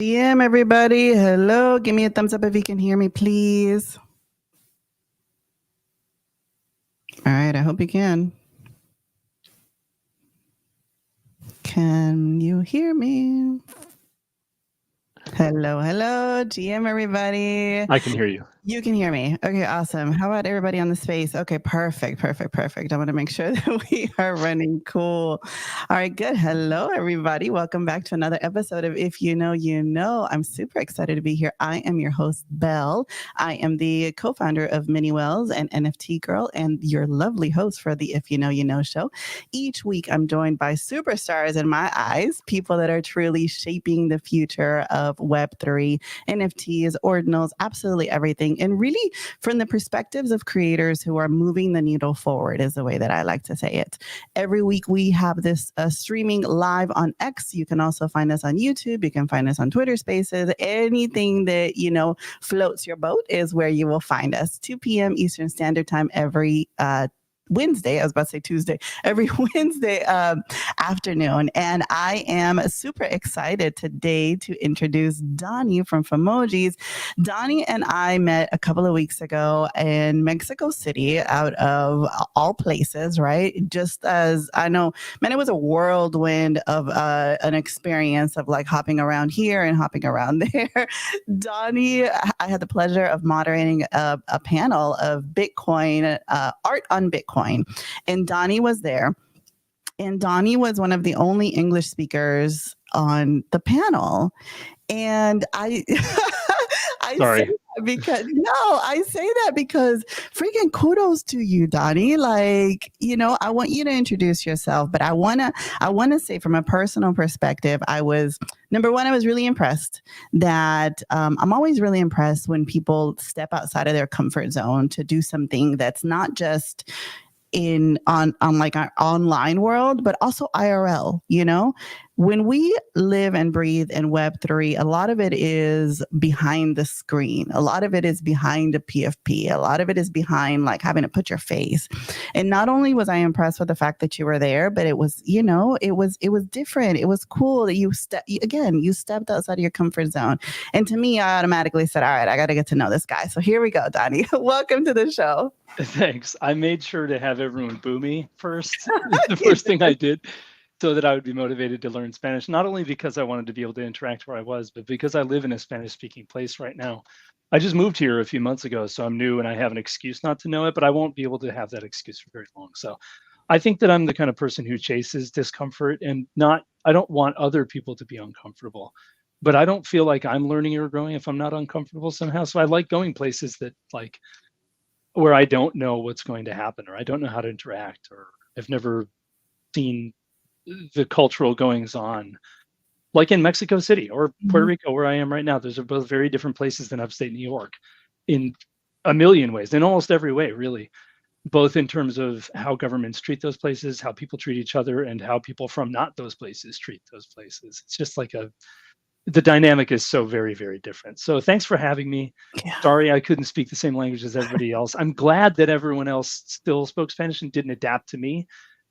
DM, everybody. Hello. Give me a thumbs up if you can hear me, please. All right. I hope you can. Can you hear me? Hello, GM, everybody. I can hear you. You can hear me. Okay, awesome. How about everybody on the space? Okay, perfect. I want to make sure that we are running cool. All right, good. Hello, everybody. Welcome back to another episode of If You Know, You Know. I'm super excited to be here. I am your host, Belle. I am the co founder of Mini Wells and NFT Girl, and your lovely host for the If You Know, You Know show. Each week, I'm joined by superstars in my eyes, people that are truly shaping the future of Web3, NFTs, ordinals, absolutely everything. And really, from the perspectives of creators who are moving the needle forward, is the way that I like to say it. Every week, we have this streaming live on X. You can also find us on YouTube. You can find us on Twitter Spaces. Anything that, floats your boat is where you will find us. 2 p.m. Eastern Standard Time every Wednesday. I was about to say Tuesday, every Wednesday afternoon. And I am super excited today to introduce Donnie from Famojis. Donnie and I met a couple of weeks ago in Mexico City, out of all places, right? Just as I know, man, it was a whirlwind of an experience of like hopping around here and hopping around there. Donnie, I had the pleasure of moderating a panel of Bitcoin, art on Bitcoin. And Donnie was there. And Donnie was one of the only English speakers on the panel. And I Sorry. I say that because freaking kudos to you, Donnie. Like, I want you to introduce yourself, but I wanna say from a personal perspective, I was number one, I was really impressed that I'm always really impressed when people step outside of their comfort zone to do something that's not just on like our online world, but also IRL. When we live and breathe in Web3, a lot of it is behind the screen. A lot of it is behind a PFP. A lot of it is behind like having to put your face. And not only was I impressed with the fact that you were there, but it was, it was different. It was cool that you stepped outside of your comfort zone. And to me, I automatically said, all right, I got to get to know this guy. So here we go, Donnie. Welcome to the show. Thanks. I made sure to have everyone boo me first. The first thing I did, so that I would be motivated to learn Spanish, not only because I wanted to be able to interact where I was, but because I live in a Spanish speaking place right now. I just moved here a few months ago, so I'm new and I have an excuse not to know it, but I won't be able to have that excuse for very long. So I think that I'm the kind of person who chases discomfort and I don't want other people to be uncomfortable, but I don't feel like I'm learning or growing if I'm not uncomfortable somehow. So I like going places that like where I don't know what's going to happen, or I don't know how to interact, or I've never seen the cultural goings on, like in Mexico City or Puerto Rico, where I am right now. Those are both very different places than upstate New York in a million ways, in almost every way, really, both in terms of how governments treat those places, how people treat each other, and how people from not those places treat those places. It's just like the dynamic is so very, very different. So thanks for having me. Yeah. Sorry I couldn't speak the same language as everybody else. I'm glad that everyone else still spoke Spanish and didn't adapt to me,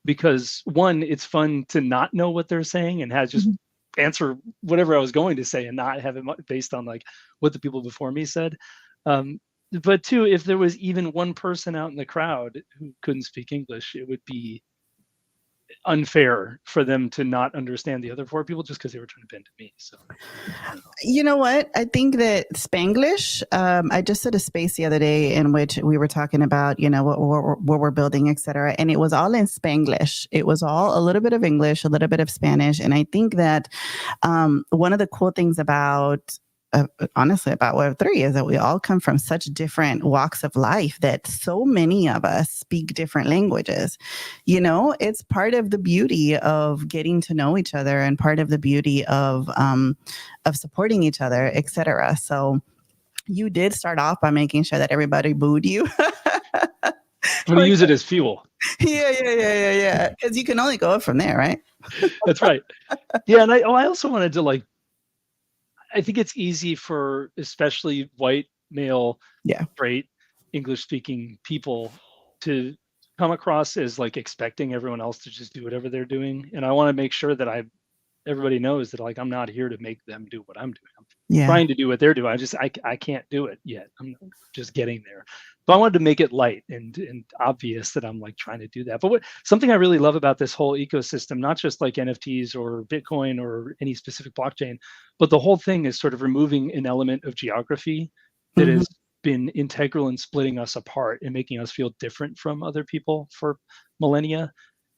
because one, it's fun to not know what they're saying and have just answer whatever I was going to say and not have it based on like what the people before me said. But two, if there was even one person out in the crowd who couldn't speak English, it would be unfair for them to not understand the other four people just because they were trying to bend to me. So, you know what? I think that Spanglish. I just did a space the other day in which we were talking about, what we're building, etc. And it was all in Spanglish. It was all a little bit of English, a little bit of Spanish, and I think that one of the cool things about honestly about Web3 is that we all come from such different walks of life that so many of us speak different languages. It's part of the beauty of getting to know each other and part of the beauty of supporting each other, etc. So you did start off by making sure that everybody booed you. I'm going to use it as fuel. Yeah. Because you can only go up from there, right? That's right. Yeah, and I also wanted to I think it's easy for especially white male, straight English speaking people to come across as like expecting everyone else to just do whatever they're doing. And I want to make sure that I everybody knows that like I'm not here to make them do what I'm doing. I'm Yeah. trying to do what they're doing. I can't do it yet. I'm just getting there. So I wanted to make it light and obvious that I'm like trying to do that. But something I really love about this whole ecosystem, not just like NFTs or Bitcoin or any specific blockchain, but the whole thing is sort of removing an element of geography that Mhm. has been integral in splitting us apart and making us feel different from other people for millennia.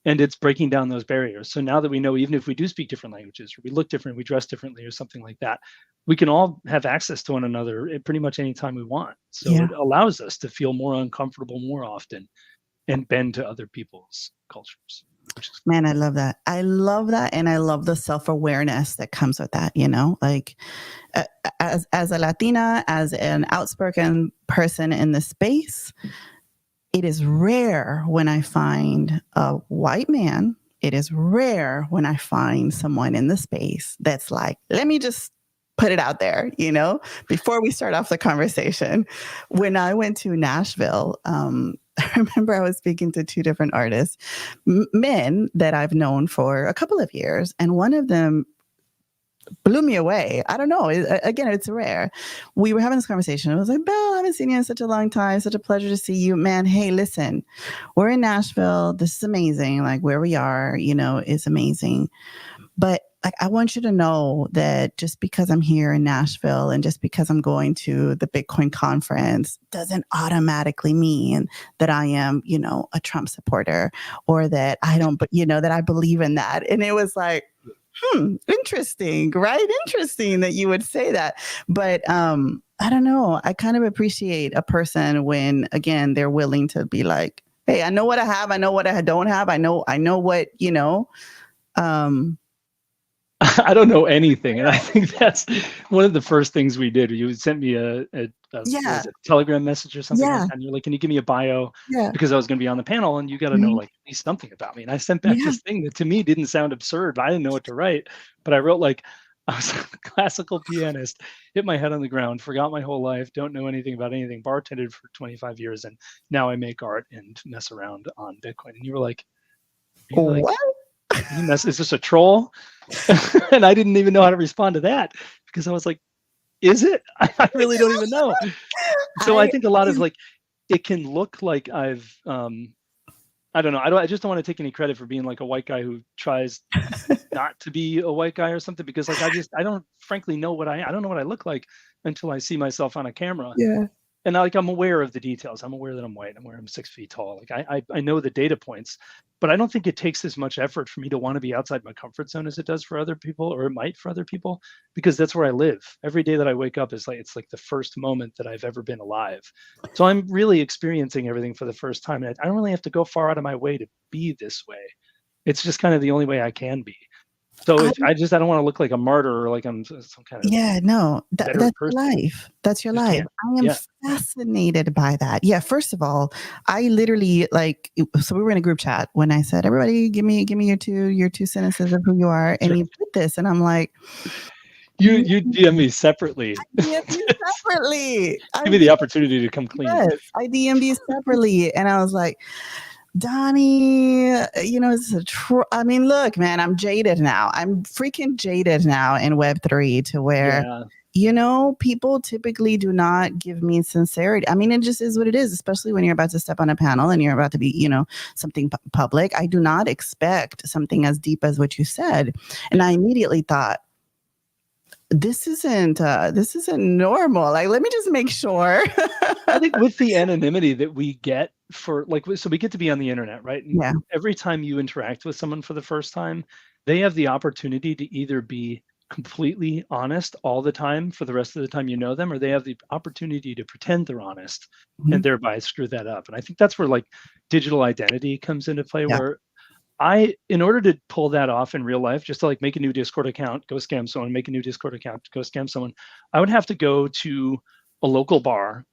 And it's breaking down those barriers. So now that we know, even if we do speak different languages, or we look different, we dress differently, or something like that, we can all have access to one another at pretty much any time we want. So Yeah. it allows us to feel more uncomfortable more often and bend to other people's cultures. Man, I love that. I love that. And I love the self-awareness that comes with that, you know, like as a Latina, as an outspoken person in the space, it is rare when I find a white man. It is rare when I find someone in the space that's like, let me just put it out there, you know, before we start off the conversation. When I went to Nashville, I remember I was speaking to two different artists, men that I've known for a couple of years, and one of them blew me away. I don't know. Again, it's rare. We were having this conversation. I was like, Belle, I haven't seen you in such a long time. Such a pleasure to see you, man. Hey, listen, we're in Nashville. This is amazing. Like where we are, you know, is amazing. But like, I want you to know that just because I'm here in Nashville and just because I'm going to the Bitcoin conference doesn't automatically mean that I am, you know, a Trump supporter or that I don't, but you know, that I believe in that. And it was like, interesting, right? Interesting that you would say that. But I don't know. I kind of appreciate a person when, again, they're willing to be like, hey, I know what I have. I know what I don't have. I know what, you know. I don't know anything. And I think that's one of the first things we did. You sent me a Telegram message or something like that. And you're like, can you give me a bio? Yeah. Because I was going to be on the panel and you got to know like at least something about me. And I sent back this thing that to me didn't sound absurd. I didn't know what to write, but I wrote like, I was a classical pianist, hit my head on the ground, forgot my whole life, don't know anything about anything, bartended for 25 years. And now I make art and mess around on Bitcoin. And you were like, what? Is this a troll? And I didn't even know how to respond to that because I was like, is it? I really don't even know. So I think a lot of like, it can look like I've, I don't know. I just don't want to take any credit for being like a white guy who tries not to be a white guy or something, because like, I don't frankly know I don't know what I look like until I see myself on a camera. Yeah. And like, I'm aware of the details. I'm aware that I'm white. I'm aware I'm 6 feet tall. Like I know the data points, but I don't think it takes as much effort for me to want to be outside my comfort zone as it does for other people, or it might for other people, because that's where I live. Every day that I wake up is like, it's like the first moment that I've ever been alive. So I'm really experiencing everything for the first time. And I don't really have to go far out of my way to be this way. It's just kind of the only way I can be. So I don't want to look like a martyr or like I'm some kind of that's your person. life. That's your life. I am fascinated by that. Yeah. First of all, I literally so we were in a group chat when I said, everybody give me your two sentences of who you are. And you put this and I'm like, you DM me separately. I DM you separately. Give me the opportunity to come clean. Yes, I DM'd you separately. And I was like, Donnie, you know, I mean, look, man, I'm jaded now. I'm freaking jaded now in Web3 to where, you know, people typically do not give me sincerity. I mean, it just is what it is, especially when you're about to step on a panel and you're about to be, you know, something public. I do not expect something as deep as what you said. And I immediately thought, this isn't normal. Like, let me just make sure. I think with the anonymity that we get for so we get to be on the internet, right? And every time you interact with someone for the first time, they have the opportunity to either be completely honest all the time for the rest of the time you know them, or they have the opportunity to pretend they're honest and thereby screw that up. And I think that's where like digital identity comes into play, where in order to pull that off in real life, just to like make a new Discord account, go scam someone, make a new Discord account, go scam someone, I would have to go to a local bar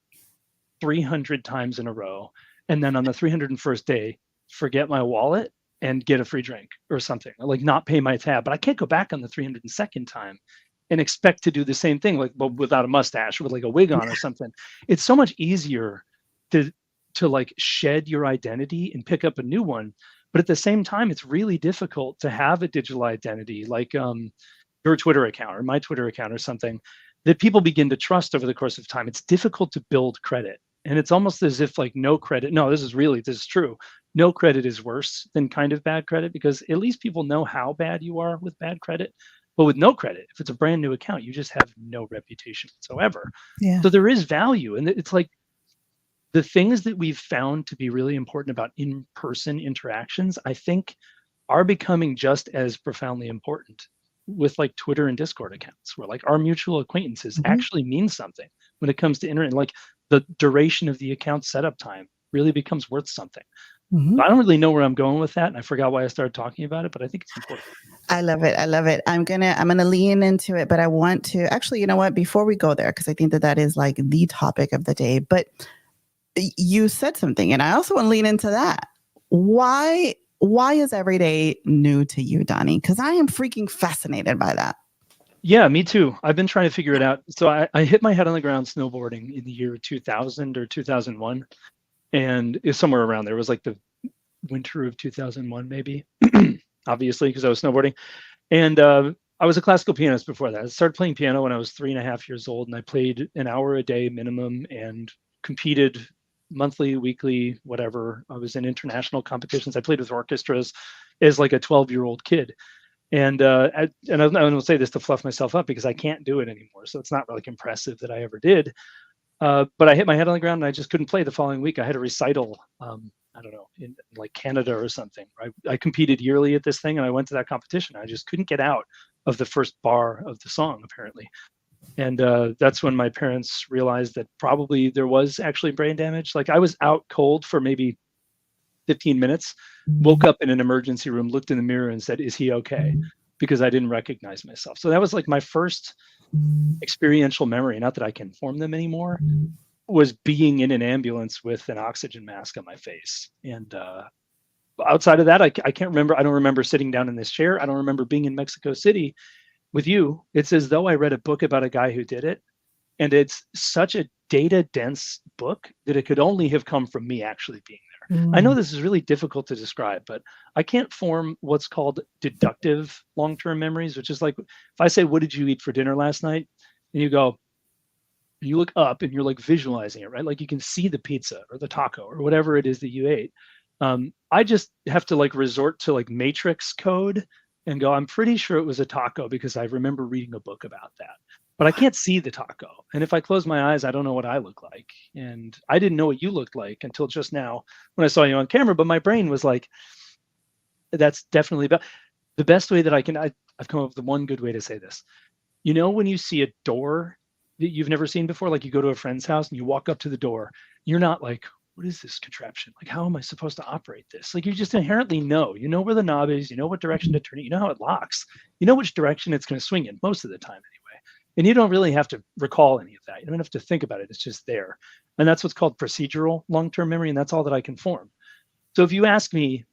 300 times in a row. And then on the 301st day, forget my wallet and get a free drink or something, like not pay my tab. But I can't go back on the 302nd time and expect to do the same thing, like but without a mustache, with like a wig on or something. It's so much easier to like shed your identity and pick up a new one. But at the same time, it's really difficult to have a digital identity like your Twitter account or my Twitter account or something that people begin to trust over the course of time. It's difficult to build credit. And it's almost as if like no credit. No, this is true. No credit is worse than kind of bad credit, because at least people know how bad you are with bad credit. But with no credit, if it's a brand new account, you just have no reputation whatsoever. Yeah. So there is value. And it's like the things that we've found to be really important about in-person interactions, I think are becoming just as profoundly important with like Twitter and Discord accounts, where like our mutual acquaintances actually mean something when it comes to internet. Like the duration of the account setup time really becomes worth something. I don't really know where I'm going with that, and I forgot why I started talking about it, but I think it's important. I love it. I love it. I'm gonna lean into it, but I want to actually, you know what? Before we go there, because I think that is like the topic of the day. But you said something, and I also want to lean into that. Why is every day new to you, Donnie? Because I am freaking fascinated by that. Yeah, me too. I've been trying to figure it out. So I hit my head on the ground snowboarding in the year 2000 or 2001. And it's somewhere around there. It was like the winter of 2001, maybe, obviously, because I was snowboarding. And I was a classical pianist before that. I started playing piano when I was 3.5 years old, and I played an hour a day minimum and competed monthly, weekly, whatever. I was in international competitions. I played with orchestras as like a 12-year-old kid. And I don't say this to fluff myself up, because I can't do it anymore. So it's not like impressive that I ever did. But I hit my head on the ground and I just couldn't play the following week. I had a recital, I don't know, in like Canada or something. I competed yearly at this thing, and I went to that competition. I just couldn't get out of the first bar of the song, apparently. And that's when my parents realized that probably there was actually brain damage. Like I was out cold for maybe 15 minutes, woke up in an emergency room, looked in the mirror and said, "Is he okay?" Because I didn't recognize myself. So that was like my first experiential memory, not that I can form them anymore, was being in an ambulance with an oxygen mask on my face. And outside of that, I can't remember. I don't remember sitting down in this chair. I don't remember being in Mexico City with you. It's as though I read a book about a guy who did it. And it's such a data dense book that it could only have come from me actually being there. I know this is really difficult to describe, but I can't form what's called deductive long-term memories, which is like if I say, "What did you eat for dinner last night?" And you go, you look up and you're like visualizing it, right? Like you can see the pizza or the taco or whatever it is that you ate. I just have to like resort to like matrix code and go, I'm pretty sure it was a taco because I remember reading a book about that. But I can't see the taco. And if I close my eyes, I don't know what I look like. And I didn't know what you looked like until just now when I saw you on camera. But my brain was like, that's definitely the best way that I've come up with the one good way to say this. You know, when you see a door that you've never seen before, like you go to a friend's house and you walk up to the door, you're not like, what is this contraption? Like, how am I supposed to operate this? Like, you just inherently know, you know where the knob is, you know what direction to turn it, you know how it locks, you know which direction it's going to swing in most of the time anyway. And you don't really have to recall any of that. You don't have to think about it. It's just there. And that's what's called procedural long-term memory. And that's all that I can form. So if you ask me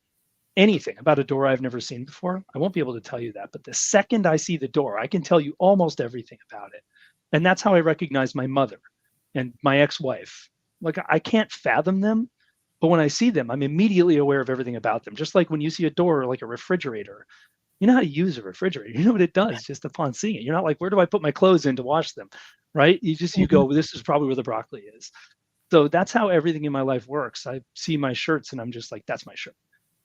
anything about a door I've never seen before, I won't be able to tell you that. But the second I see the door, I can tell you almost everything about it. And that's how I recognize my mother and my ex-wife. Like I can't fathom them, but when I see them, I'm immediately aware of everything about them. Just like when you see a door, like a refrigerator, you know how to use a refrigerator. You know what it does just upon seeing it. You're not like, where do I put my clothes in to wash them, right? You go, well, this is probably where the broccoli is. So that's how everything in my life works. I see my shirts and I'm just like, that's my shirt.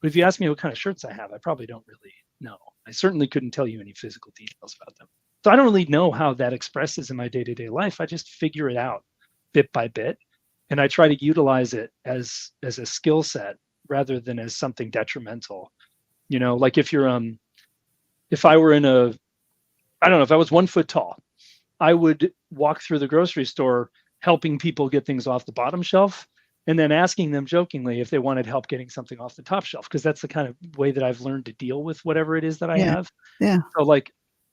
But if you ask me what kind of shirts I have, I probably don't really know. I certainly couldn't tell you any physical details about them. So I don't really know how that expresses in my day-to-day life. I just figure it out bit by bit. And I try to utilize it as a skill set rather than as something detrimental. You know, like if I were in I don't know, if I was 1 foot tall, I would walk through the grocery store helping people get things off the bottom shelf and then asking them jokingly if they wanted help getting something off the top shelf, because that's the kind of way that I've learned to deal with whatever it is that I have. Yeah. So like,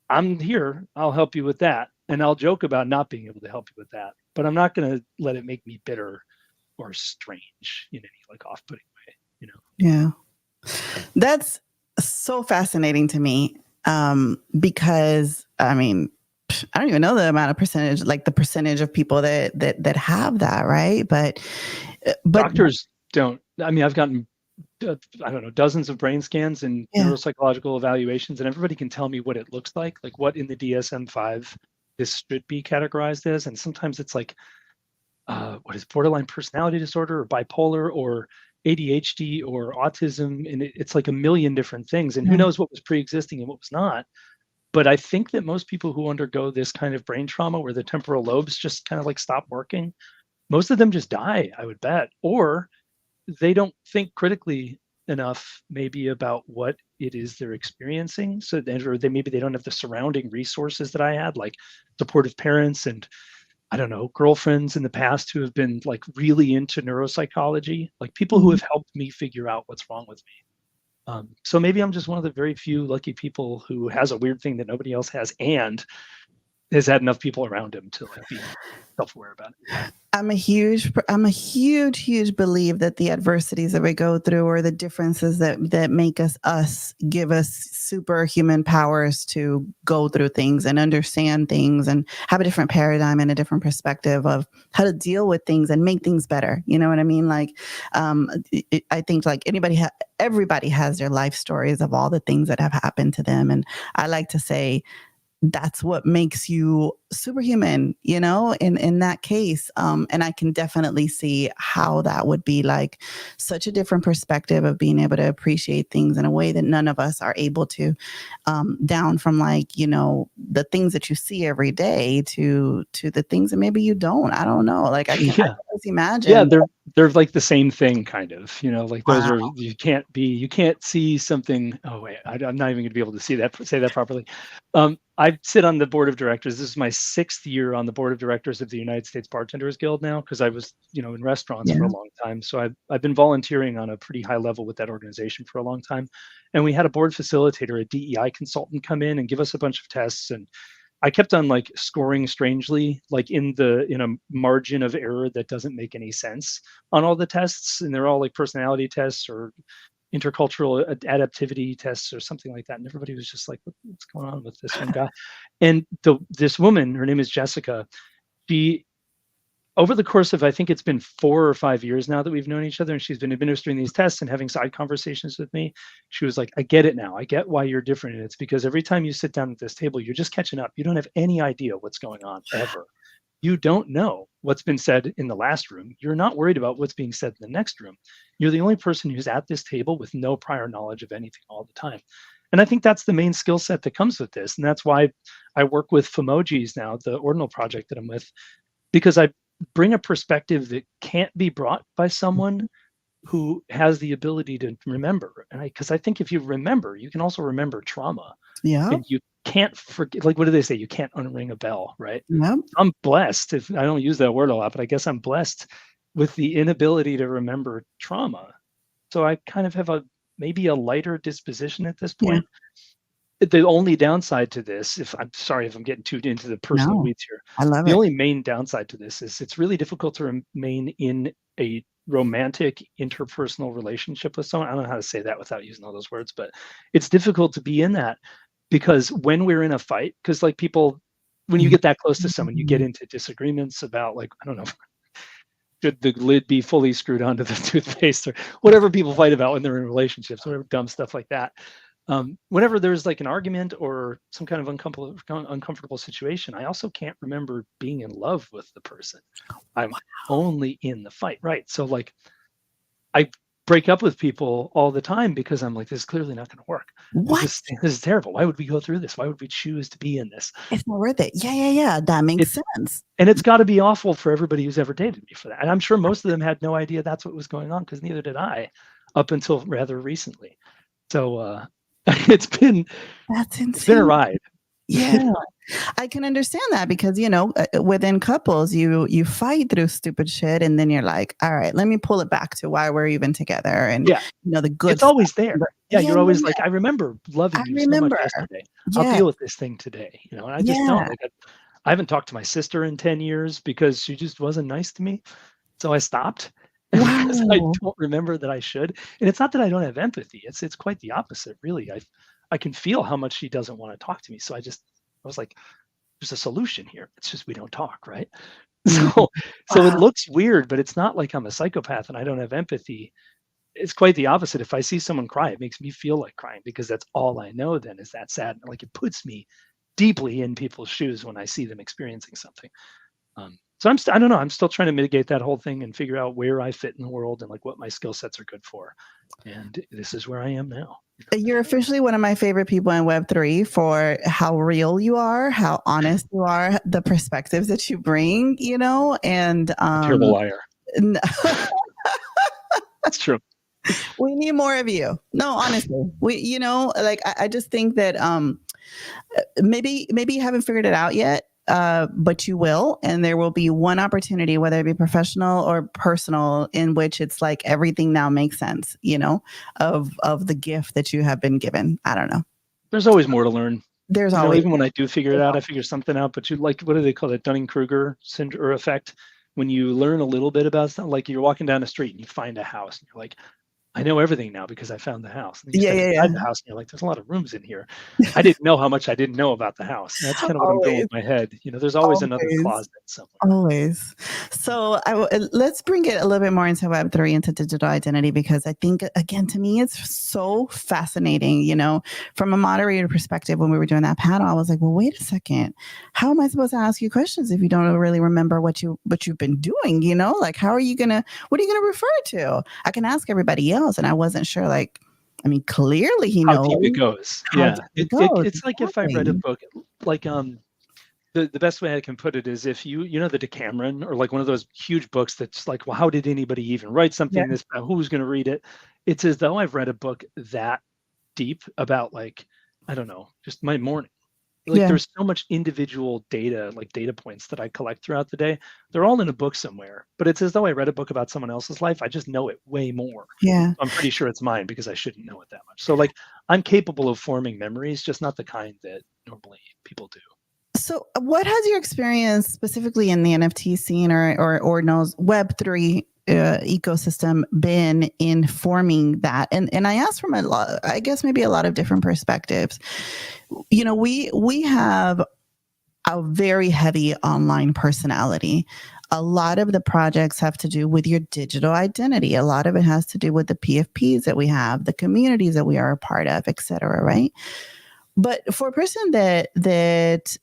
I'm here, I'll help you with that. And I'll joke about not being able to help you with that, but I'm not going to let it make me bitter or strange in any like off-putting way, you know? Yeah. That's so fascinating to me. Because I mean, I don't even know the amount of percentage, like the percentage of people that have that, right? But doctors don't. I mean, I've gotten I don't know, dozens of brain scans and Yeah. neuropsychological evaluations, and everybody can tell me what it looks like what in the DSM-5 this should be categorized as. And sometimes it's like, what is borderline personality disorder or bipolar or ADHD or autism, and it's like a million different things. And who Yeah. knows what was pre-existing and what was not. But I think that most people who undergo this kind of brain trauma where the temporal lobes just kind of like stop working, most of them just die, I would bet. Or they don't think critically enough maybe about what it is they're experiencing. So or maybe they don't have the surrounding resources that I had, like supportive parents and, I don't know, girlfriends in the past who have been like really into neuropsychology, like people who Mhm. have helped me figure out what's wrong with me. So maybe I'm just one of the very few lucky people who has a weird thing that nobody else has and has had enough people around him to like be self-aware about it. I'm a huge believe that the adversities that we go through or the differences that make us give us superhuman powers to go through things and understand things and have a different paradigm and a different perspective of how to deal with things and make things better. You know what I mean? Like, I think like everybody has their life stories of all the things that have happened to them, and I like to say that's what makes you superhuman, in that case. And I can definitely see how that would be like such a different perspective of being able to appreciate things in a way that none of us are able to, down from like, the things that you see every day to the things that maybe you don't. I don't know. Like I Yeah. just Yeah, imagine. they're like the same thing, kind of. Like those Wow. are you can't see something. Oh wait, I'm not even going to be able to say that properly. I sit on the board of directors. This is my 6th year on the board of directors of the United States Bartenders Guild now, because I was in restaurants for Yeah. a long time. So I've been volunteering on a pretty high level with that organization for a long time, and we had a board facilitator, a DEI consultant, come in and give us a bunch of tests. And I kept on like scoring strangely, like in a margin of error that doesn't make any sense on all the tests, and they're all like personality tests or intercultural adaptivity tests or something like that. And everybody was just like, "What's going on with this young guy?" And this woman, her name is Jessica. She over the course of, I think it's been 4 or 5 years now that we've known each other, and she's been administering these tests and having side conversations with me. She was like, "I get it now. I get why you're different. And it's because every time you sit down at this table, you're just catching up. You don't have any idea what's going on ever. You don't know what's been said in the last room. You're not worried about what's being said in the next room. You're the only person who's at this table with no prior knowledge of anything all the time." And I think that's the main skill set that comes with this. And that's why I work with Femojis now, the ordinal project that I'm with, because I bring a perspective that can't be brought by someone who has the ability to remember. And because I think if you remember, you can also remember trauma, Yeah. and you can't forget. Like, what do they say? You can't unring a bell, right? Yep. I'm blessed. If I don't use that word a lot, but I guess I'm blessed with the inability to remember trauma. So I kind of have maybe a lighter disposition at this Yeah. point. The only downside to this, if I'm sorry if I'm getting too into the personal No, weeds here, I love the it. only main downside to this is it's really difficult to remain in a romantic interpersonal relationship with someone. I don't know how to say that without using all those words, but it's difficult to be in that because when we're in a fight, because like people, when you get that close to someone, you get Mhm. into disagreements about, like, I don't know, should the lid be fully screwed onto the toothpaste or whatever people fight about when they're in relationships, whatever dumb stuff like that. Whenever there's like an argument or some kind of uncomfortable situation, I also can't remember being in love with the person. I'm only in the fight, right? So like I break up with people all the time because I'm like, this is clearly not going to work. What? This is terrible. Why would we go through this? Why would we choose to be in this? It's not worth it. Yeah. That makes It's sense. and it's got to be awful for everybody who's ever dated me for that. And I'm sure most of them had no idea that's what was going on, because neither did I up until rather recently. So it's been That's it's been a insane. ride. Yeah, I can understand that because within couples, you fight through stupid shit, and then you're like, all right, let me pull it back to why we're even together, and Yeah, the good it's stuff. always there. Yeah, Yeah, you're always yeah, like, I remember I loving you so much remember. yesterday. I'll Yeah, deal with this thing today. And I just don't. yeah. Like, I haven't talked to my sister in 10 years because she just wasn't nice to me. So I stopped because I Wow. don't remember that I should. And it's not that I don't have empathy. It's quite the opposite, really. I can feel how much she doesn't want to talk to me. So I was like, there's a solution here. It's just we don't talk, right? Mhm. So it Wow. looks weird, but it's not like I'm a psychopath and I don't have empathy. it's quite the opposite. If I see someone cry, it makes me feel like crying because that's all I know then is that sad. Like it puts me deeply in people's shoes when I see them experiencing something. So I don't know. I'm still trying to mitigate that whole thing and figure out where I fit in the world and like what my skill sets are good for. And this is where I am now. You're officially one of my favorite people in Web3 for how real you are, how honest you are, the perspectives that you bring, you know, and Terrible liar. That's true. We need more of you. No, honestly, you know, like I just think that maybe you haven't figured it out yet, but you will, and there will be one opportunity, whether it be professional or personal, in which it's like everything now makes sense, you know, of the gift that you have been given. I don't know. There's always more to learn. There's always, even when I do figure it out, I figure something out. But you like, what do they call it? Dunning-Kruger syndrome or effect. When you learn a little bit about something, like you're walking down the street and you find a house, and you're like, I know everything now because I found the house. And you step inside the house and you're like, there's a lot of rooms in here. I didn't know how much I didn't know about the house. And that's kind of what I'm doing with my head. You know, there's always another closet somewhere. Always. So let's bring it a little bit more into Web3, into digital identity, because I think, again, to me, it's so fascinating. You know, from a moderator perspective, when we were doing that panel, I was like, well, wait a second. How am I supposed to ask you questions if you don't really remember what you've been doing? You know, like, what are you going to refer to? I can ask everybody else. And I wasn't sure, like, I mean, clearly he knows. How deep it goes. Yeah. It's like if I read a book, like, the best way I can put it is if you know the Decameron, or like one of those huge books that's like, well, how did anybody even write something this, who's going to read it? It's as though I've read a book that deep about, like, I don't know, just my morning. Like there's so much individual data, like data points that I collect throughout the day. They're all in a book somewhere, but it's as though I read a book about someone else's life. I just know it way more. Yeah. I'm pretty sure it's mine because I shouldn't know it that much. So like I'm capable of forming memories, just not the kind that normally people do. So what has your experience specifically in the NFT scene or knows Web3 ecosystem been in forming that? And I asked from I guess maybe a lot of different perspectives. You know, we have a very heavy online personality. A lot of the projects have to do with your digital identity. A lot of it has to do with the PFPs that we have, the communities that we are a part of, et cetera, right? But for a person that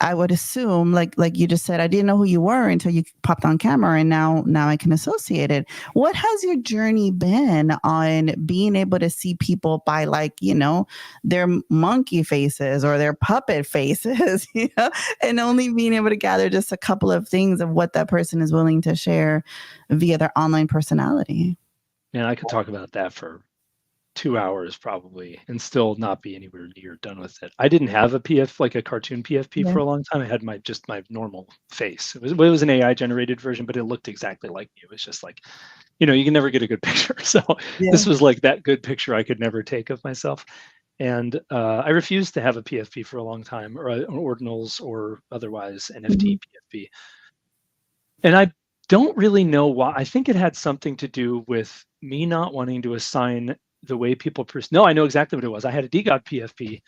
I would assume, like you just said, I didn't know who you were until you popped on camera, and now I can associate it. What has your journey been on being able to see people by, like, you know, their monkey faces or their puppet faces, you know, and only being able to gather just a couple of things of what that person is willing to share via their online personality? And I could talk about that for 2 hours probably and still not be anywhere near done with it. I didn't have a PF, like a cartoon PFP, for a long time. I had my normal face. It was an AI generated version, but it looked exactly like me. It was just like, you know, you can never get a good picture. So this was like that good picture I could never take of myself. And I refused to have a PFP for a long time, or ordinals or otherwise NFT PFP. And I don't really know why. I think it had something to do with me not wanting to assign the way people no, I know exactly what it was. I had a DeGod PFP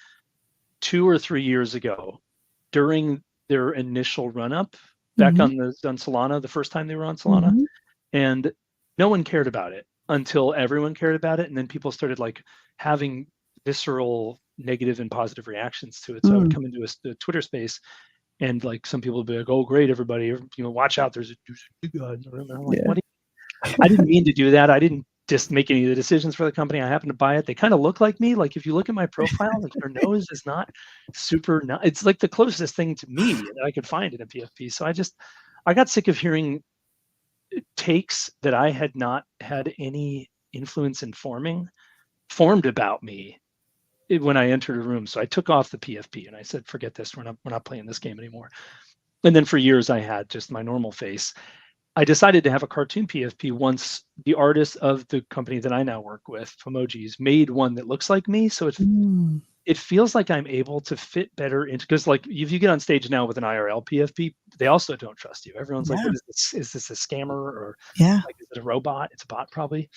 2 or 3 years ago during their initial run up back on Solana, the first time they were on Solana, and no one cared about it until everyone cared about it, and then people started like having visceral negative and positive reactions to it. So I would come into a Twitter space, and like some people would be like, "Oh, great, everybody, you know, watch out! There's a DeGod." And I'm like, "What? I didn't mean to do that. I didn't just make any of the decisions for the company. I happened to buy it. They kind of look like me. Like if you look at my profile, like their nose is not super. It's like the closest thing to me that I could find in a PFP. So I got sick of hearing takes that I had not had any influence in formed about me when I entered a room. So I took off the PFP and I said, forget this. We're not playing this game anymore. And then for years I had just my normal face. I decided to have a cartoon PFP once the artist of the company that I now work with, Pomojis, made one that looks like me. So it feels like I'm able to fit better into, because like if you get on stage now with an IRL PFP, they also don't trust you. Everyone's like, what is this? Is this a scammer, or like, is it a robot? It's a bot probably.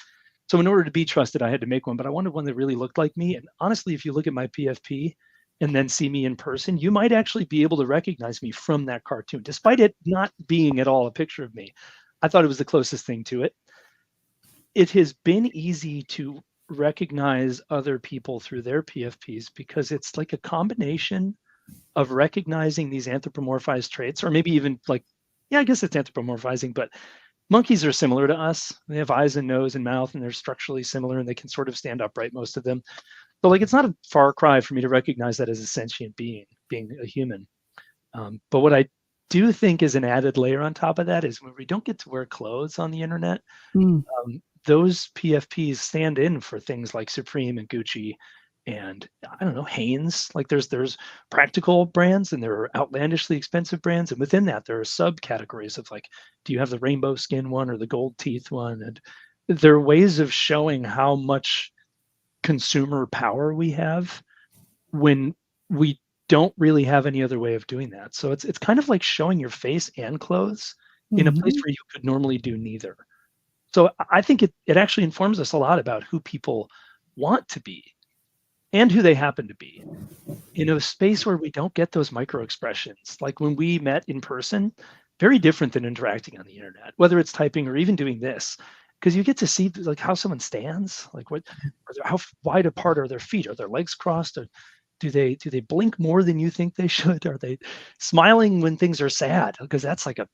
So in order to be trusted, I had to make one, but I wanted one that really looked like me. And honestly, if you look at my PFP and then see me in person, you might actually be able to recognize me from that cartoon, despite it not being at all a picture of me. I thought it was the closest thing to it. it has been easy to recognize other people through their PFPs because it's like a combination of recognizing these anthropomorphized traits, or maybe even like, yeah, I guess it's anthropomorphizing, but monkeys are similar to us. They have eyes and nose and mouth, and they're structurally similar, and they can sort of stand upright, most of them. So like, it's not a far cry for me to recognize that as a sentient being a human. But what I do think is an added layer on top of that is when we don't get to wear clothes on the internet, Mm. those PFPs stand in for things like Supreme and Gucci and I don't know, Hanes. Like there's practical brands and there are outlandishly expensive brands. And within that, there are subcategories of like, do you have the rainbow skin one or the gold teeth one? And there are ways of showing how much consumer power we have when we don't really have any other way of doing that. So it's kind of like showing your face and clothes in a place Mhm. where you could normally do neither. So I think it actually informs us a lot about who people want to be and who they happen to be in a space where we don't get those micro expressions. Like when we met in person, very different than interacting on the internet, whether it's typing or even doing this, because you get to see like how someone stands, like how wide apart are their feet? Are their legs crossed? Or do they blink more than you think they should? Are they smiling when things are sad? Because that's like a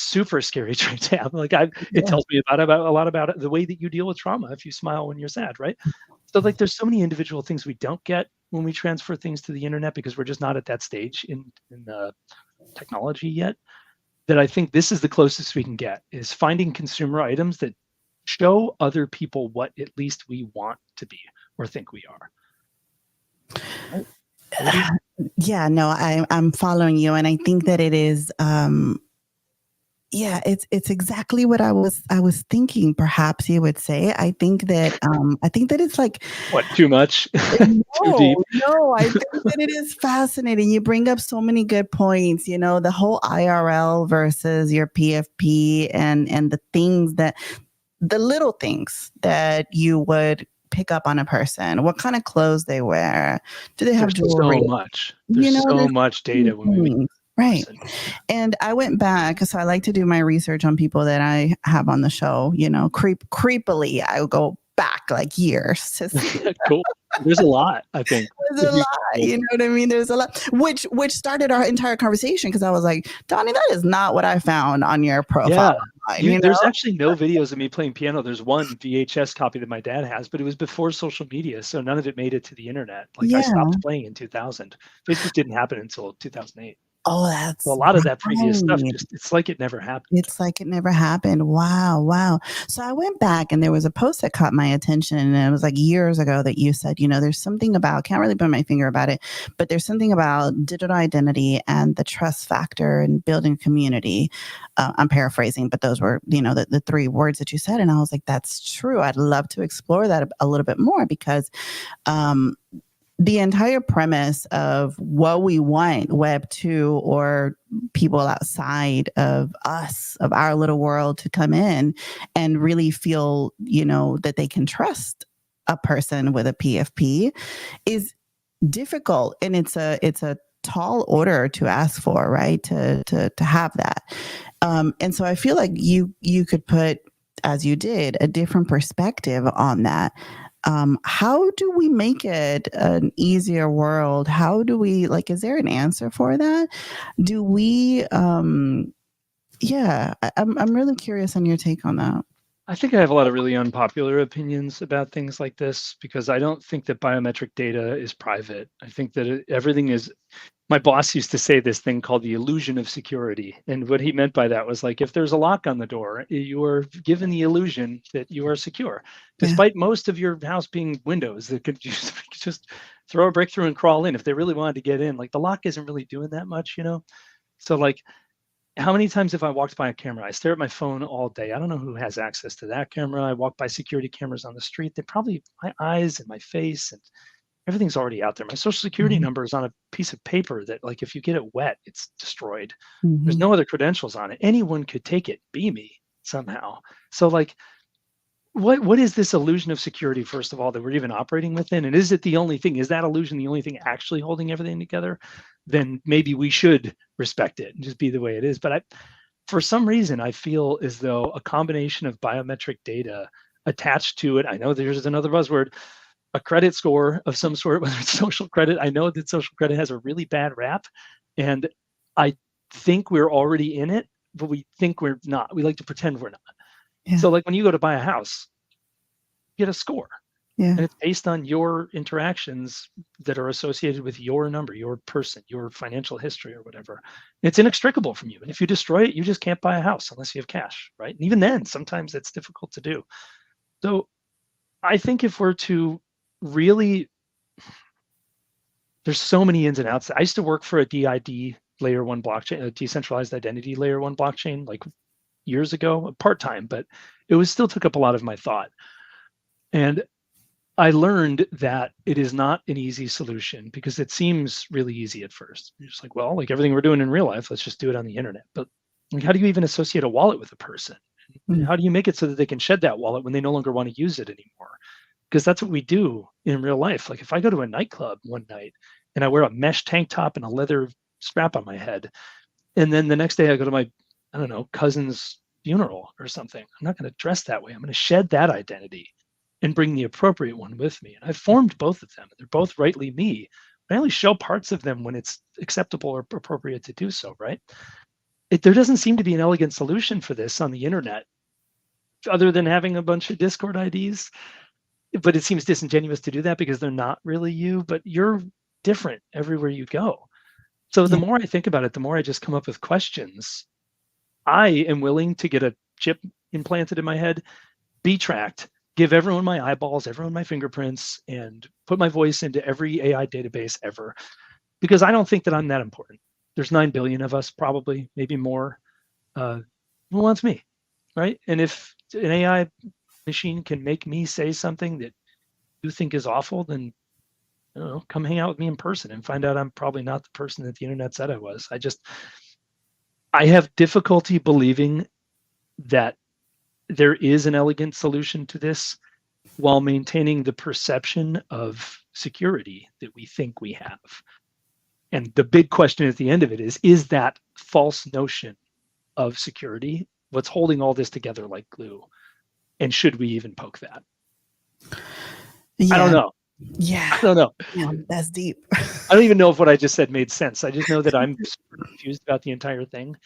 super scary trait to have. Like it Yeah. tells me about a lot about the way that you deal with trauma if you smile when you're sad, right? So like there's so many individual things we don't get when we transfer things to the internet because we're just not at that stage in technology yet. That I think this is the closest we can get is finding consumer items that show other people what at least we want to be or think we are. Right? What do you Yeah, no, I'm following you, and I think that it is. Yeah, it's exactly what I was thinking. Perhaps you would say. I think that it's like what too much? Too deep? no, I think that it is fascinating. You bring up so many good points, the whole IRL versus your PFP and the little things that you would pick up on a person, what kind of clothes they wear, do they have There's jewelry? so much. There's so There's much so many data when we meet things. in Right. person. And I went back, so I like to do my research on people that I have on the show. Creepily, I would go back like years to see. Cool. There's a lot, I think. There's If a you lot, you know what I mean? There's a lot, which started our entire conversation because I was like, Donnie, that is not what I found on your profile Yeah. online, you There's know? actually no videos of me playing piano. There's one VHS copy that my dad has, but it was before social media, so none of it made it to the internet. Like I Yeah. stopped playing in 2000. Facebook didn't happen until 2008. Oh, So a that's lot of that previous stuff right. just it's like it never happened. It's like it never happened. Wow, wow. So I went back and there was a post that caught my attention, and it was like years ago that you said, there's something about, can't really put my finger about it, but there's something about digital identity and the trust factor and building community. I'm paraphrasing, but those were, the three words that you said. And I was like, that's true. I'd love to explore that a little bit more because um, the entire premise of what we want Web 2 or people outside of us, of our little world to come in and really feel, that they can trust a person with a PFP is difficult. And it's a tall order to ask for, right? To have that. And so I feel like you could put, as you did, a different perspective on that. How do we make it an easier world? How do we, like, is there an answer for that? Do we, yeah, I'm really curious on your take on that. I think I have a lot of really unpopular opinions about things like this because I don't think that biometric data is private. I think that everything is. My boss used to say this thing called the illusion of security. And what he meant by that was like, if there's a lock on the door, you are given the illusion that you are secure, Yeah. despite most of your house being windows that could just throw a brick through and crawl in if they really wanted to get in. Like the lock isn't really doing that much. So like, how many times have I walked by a camera? I stare at my phone all day. I don't know who has access to that camera. I walk by security cameras on the street. They probably my eyes and my face and everything's already out there. My social security Mhm. number is on a piece of paper that like if you get it wet, it's destroyed. There's Mhm. no other credentials on it. Anyone could take it, be me somehow. So like what is this illusion of security, first of all, that we're even operating within? And is it the only thing? Is that illusion the only thing actually holding everything together? Then maybe we should respect it and just be the way it is. But for some reason, I feel as though a combination of biometric data attached to it. I know there's another buzzword, a credit score of some sort, whether it's social credit. I know that social credit has a really bad rap, and I think we're already in it, but we think we're not. We like to pretend we're not. Yeah. So like when you go to buy a house, you get a score. Yeah. And it's based on your interactions that are associated with your number, your person, your financial history or whatever. It's inextricable from you. And if you destroy it, you just can't buy a house unless you have cash, right? And even then, sometimes it's difficult to do. So I think if we're to really, there's so many ins and outs. I used to work for a DID layer one blockchain, a decentralized identity layer one blockchain, like years ago, part-time, but it was still took up a lot of my thought. And I learned that it is not an easy solution because it seems really easy at first. You're just like, well, like everything we're doing in real life, let's just do it on the internet. But like, how do you even associate a wallet with a person? And how do you make it so that they can shed that wallet when they no longer want to use it anymore? Because that's what we do in real life. Like if I go to a nightclub one night and I wear a mesh tank top and a leather strap on my head, and then the next day I go to my, I don't know, cousin's funeral or something, I'm not going to dress that way. I'm going to shed that identity and bring the appropriate one with me. And I've formed both of them. They're both rightly me. I only show parts of them when it's acceptable or appropriate to do so, right? There doesn't seem to be an elegant solution for this on the internet other than having a bunch of Discord IDs. But it seems disingenuous to do that because they're not really you, but you're different everywhere you go. So the more I think about it, the more I just come up with questions. I am willing to get a chip implanted in my head, be tracked, give everyone my eyeballs, everyone my fingerprints, and put my voice into every AI database ever, because I don't think that I'm that important. There's 9 billion of us, probably, maybe more. Who wants me, right? And if an AI machine can make me say something that you think is awful, then I don't know, come hang out with me in person and find out I'm probably not the person that the internet said I was. I have difficulty believing that there is an elegant solution to this while maintaining the perception of security that we think we have. And the big question at the end of it is that false notion of security what's holding all this together like glue? And should we even poke that? Yeah. I don't know. Yeah. I don't know. Yeah, that's deep. I don't even know if what I just said made sense. I just know that I'm super confused about the entire thing.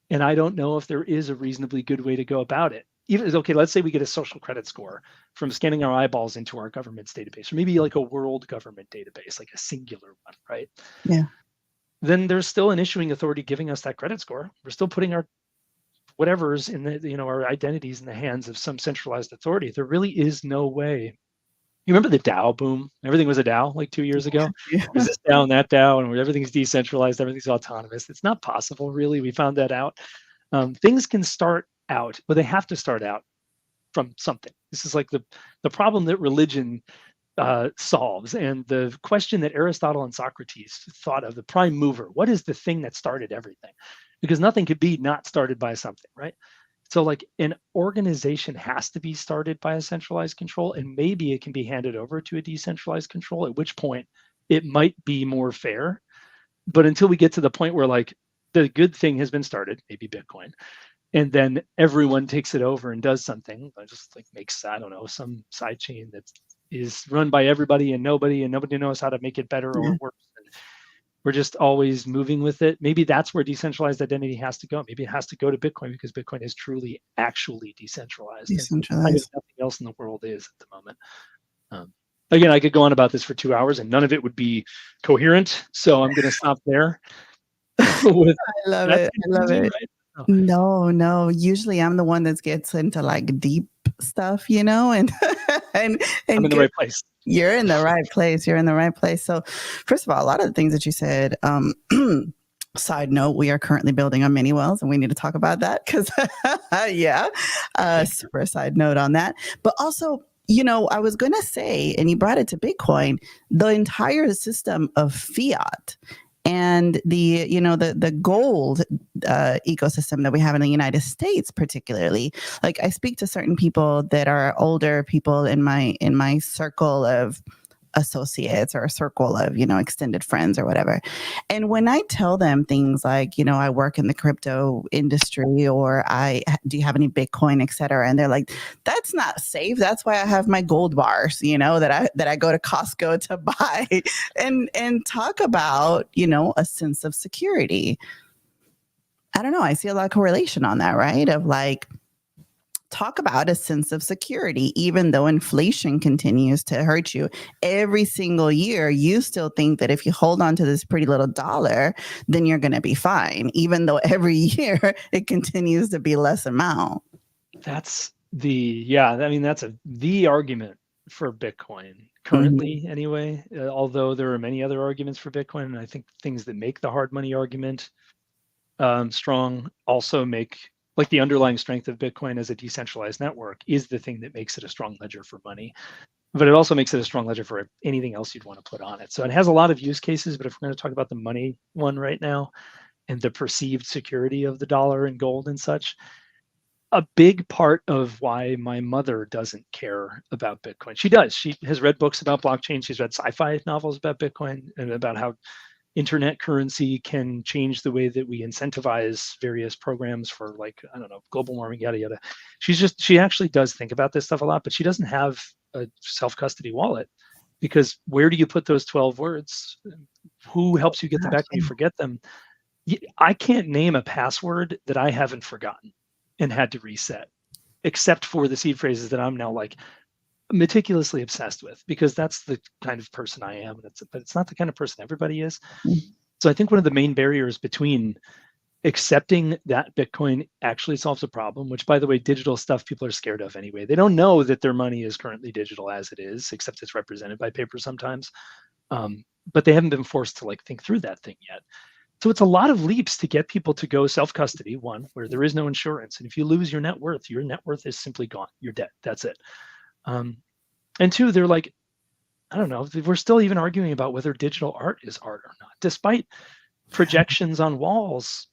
And I don't know if there is a reasonably good way to go about it. Even okay, let's say we get a social credit score from scanning our eyeballs into our government's database, or maybe like a world government database, like a singular one, right? Yeah. Then there's still an issuing authority giving us that credit score. We're still putting our whatever's in the, our identities in the hands of some centralized authority. There really is no way. You remember the DAO boom? Everything was a DAO like 2 years ago. Yeah. There's this DAO and that DAO, and everything's decentralized, everything's autonomous. It's not possible, really. We found that out. Things can start out, but they have to start out from something. This is like the problem that religion solves, and the question that Aristotle and Socrates thought of, the prime mover. What is the thing that started everything? Because nothing could be not started by something, right? So like an organization has to be started by a centralized control, and maybe it can be handed over to a decentralized control, at which point it might be more fair. But until we get to the point where like the good thing has been started, maybe Bitcoin, and then everyone takes it over and does something, just like makes, I don't know, some side chain that is run by everybody and nobody knows how to make it better or worse. And we're just always moving with it. Maybe that's where decentralized identity has to go. Maybe it has to go to Bitcoin, because Bitcoin is truly, actually decentralized. Decentralized. Kind of nothing else in the world is at the moment. Again, I could go on about this for 2 hours and none of it would be coherent. So I'm going to stop there. I love it. I love it. Right? Oh. No. Usually I'm the one that gets into like deep stuff, and and I'm in the right place. You're in the right place. You're in the right place. So first of all, a lot of the things that you said, side note, we are currently building on mini wells and we need to talk about that because super side note on that. But also, I was going to say, and you brought it to Bitcoin, the entire system of fiat and the gold ecosystem that we have in the United States, particularly. Like I speak to certain people that are older people in my circle of associates or a circle of, extended friends or whatever. And when I tell them things like, I work in the crypto industry, or do you have any Bitcoin, et cetera? And they're like, that's not safe. That's why I have my gold bars, that I go to Costco to buy and talk about, a sense of security. I don't know. I see a lot of correlation on that, right? Of like, talk about a sense of security. Even though inflation continues to hurt you every single year, you still think that if you hold on to this pretty little dollar, then you're going to be fine, even though every year it continues to be less amount. That's the argument for Bitcoin currently, anyway. Although there are many other arguments for Bitcoin, and I think things that make the hard money argument strong also make, like, the underlying strength of Bitcoin as a decentralized network is the thing that makes it a strong ledger for money. But it also makes it a strong ledger for anything else you'd want to put on it. So it has a lot of use cases, but if we're going to talk about the money one right now and the perceived security of the dollar and gold and such, a big part of why my mother doesn't care about Bitcoin. She does. She has read books about blockchain. She's read sci-fi novels about Bitcoin and about how internet currency can change the way that we incentivize various programs for, like, I don't know, global warming, yada, yada. She actually does think about this stuff a lot, but she doesn't have a self-custody wallet, because where do you put those 12 words? Who helps you get them back when you forget them? I can't name a password that I haven't forgotten and had to reset, except for the seed phrases that I'm now, like, meticulously obsessed with, because that's the kind of person I am. But it's not the kind of person everybody is. So I think one of the main barriers between accepting that Bitcoin actually solves a problem, which, by the way, digital stuff people are scared of anyway. They don't know that their money is currently digital as it is, except it's represented by paper sometimes. But they haven't been forced to, like, think through that thing yet. So it's a lot of leaps to get people to go self-custody, one, where there is no insurance. And if you lose your net worth is simply gone. You're dead. That's it. And two, they're like, I don't know, we're still even arguing about whether digital art is art or not, despite projections on walls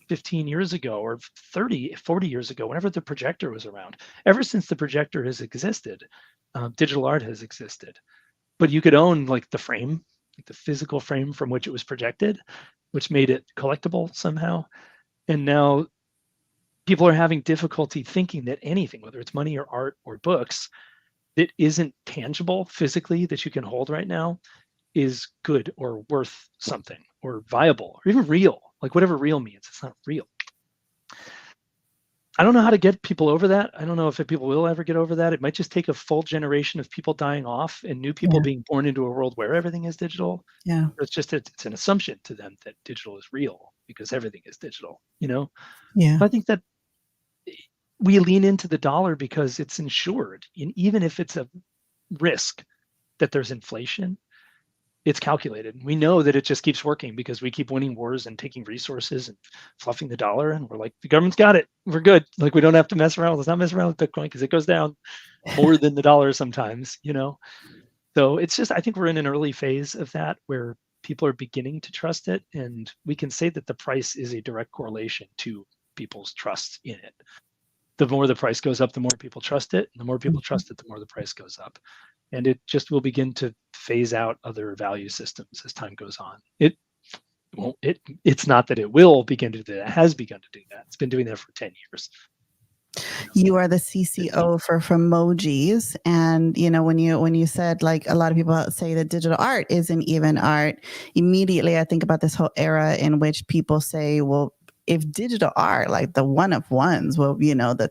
15 years ago or 30, 40 years ago, whenever the projector was around. Ever since the projector has existed, digital art has existed. But you could own, like, the frame, like the physical frame from which it was projected, which made it collectible somehow. And now people are having difficulty thinking that anything, whether it's money or art or books, that isn't tangible physically, that you can hold right now, is good or worth something or viable or even real. Like, whatever real means, it's not real. I don't know how to get people over that. I don't know if people will ever get over that. It might just take a full generation of people dying off and new people being born into a world where everything is digital. Yeah. It's just, it's an assumption to them that digital is real because everything is digital, Yeah. I think that we lean into the dollar because it's insured. And even if it's a risk that there's inflation, it's calculated. We know that it just keeps working because we keep winning wars and taking resources and fluffing the dollar. And we're like, the government's got it. We're good. Like, we don't have to mess around. Let's not mess around with Bitcoin because it goes down more than the dollar sometimes, So it's just, I think we're in an early phase of that where people are beginning to trust it. And we can say that the price is a direct correlation to people's trust in it. The more the price goes up, the more people trust it. And the more people trust it, the more the price goes up. And it just will begin to phase out other value systems as time goes on. It's not that it will begin to do that. It has begun to do that. It's been doing that for 10 years. You are the CCO for Emojis, and when you said, like, a lot of people say that digital art isn't even art, immediately I think about this whole era in which people say, well, if digital art, like the one of ones, well, the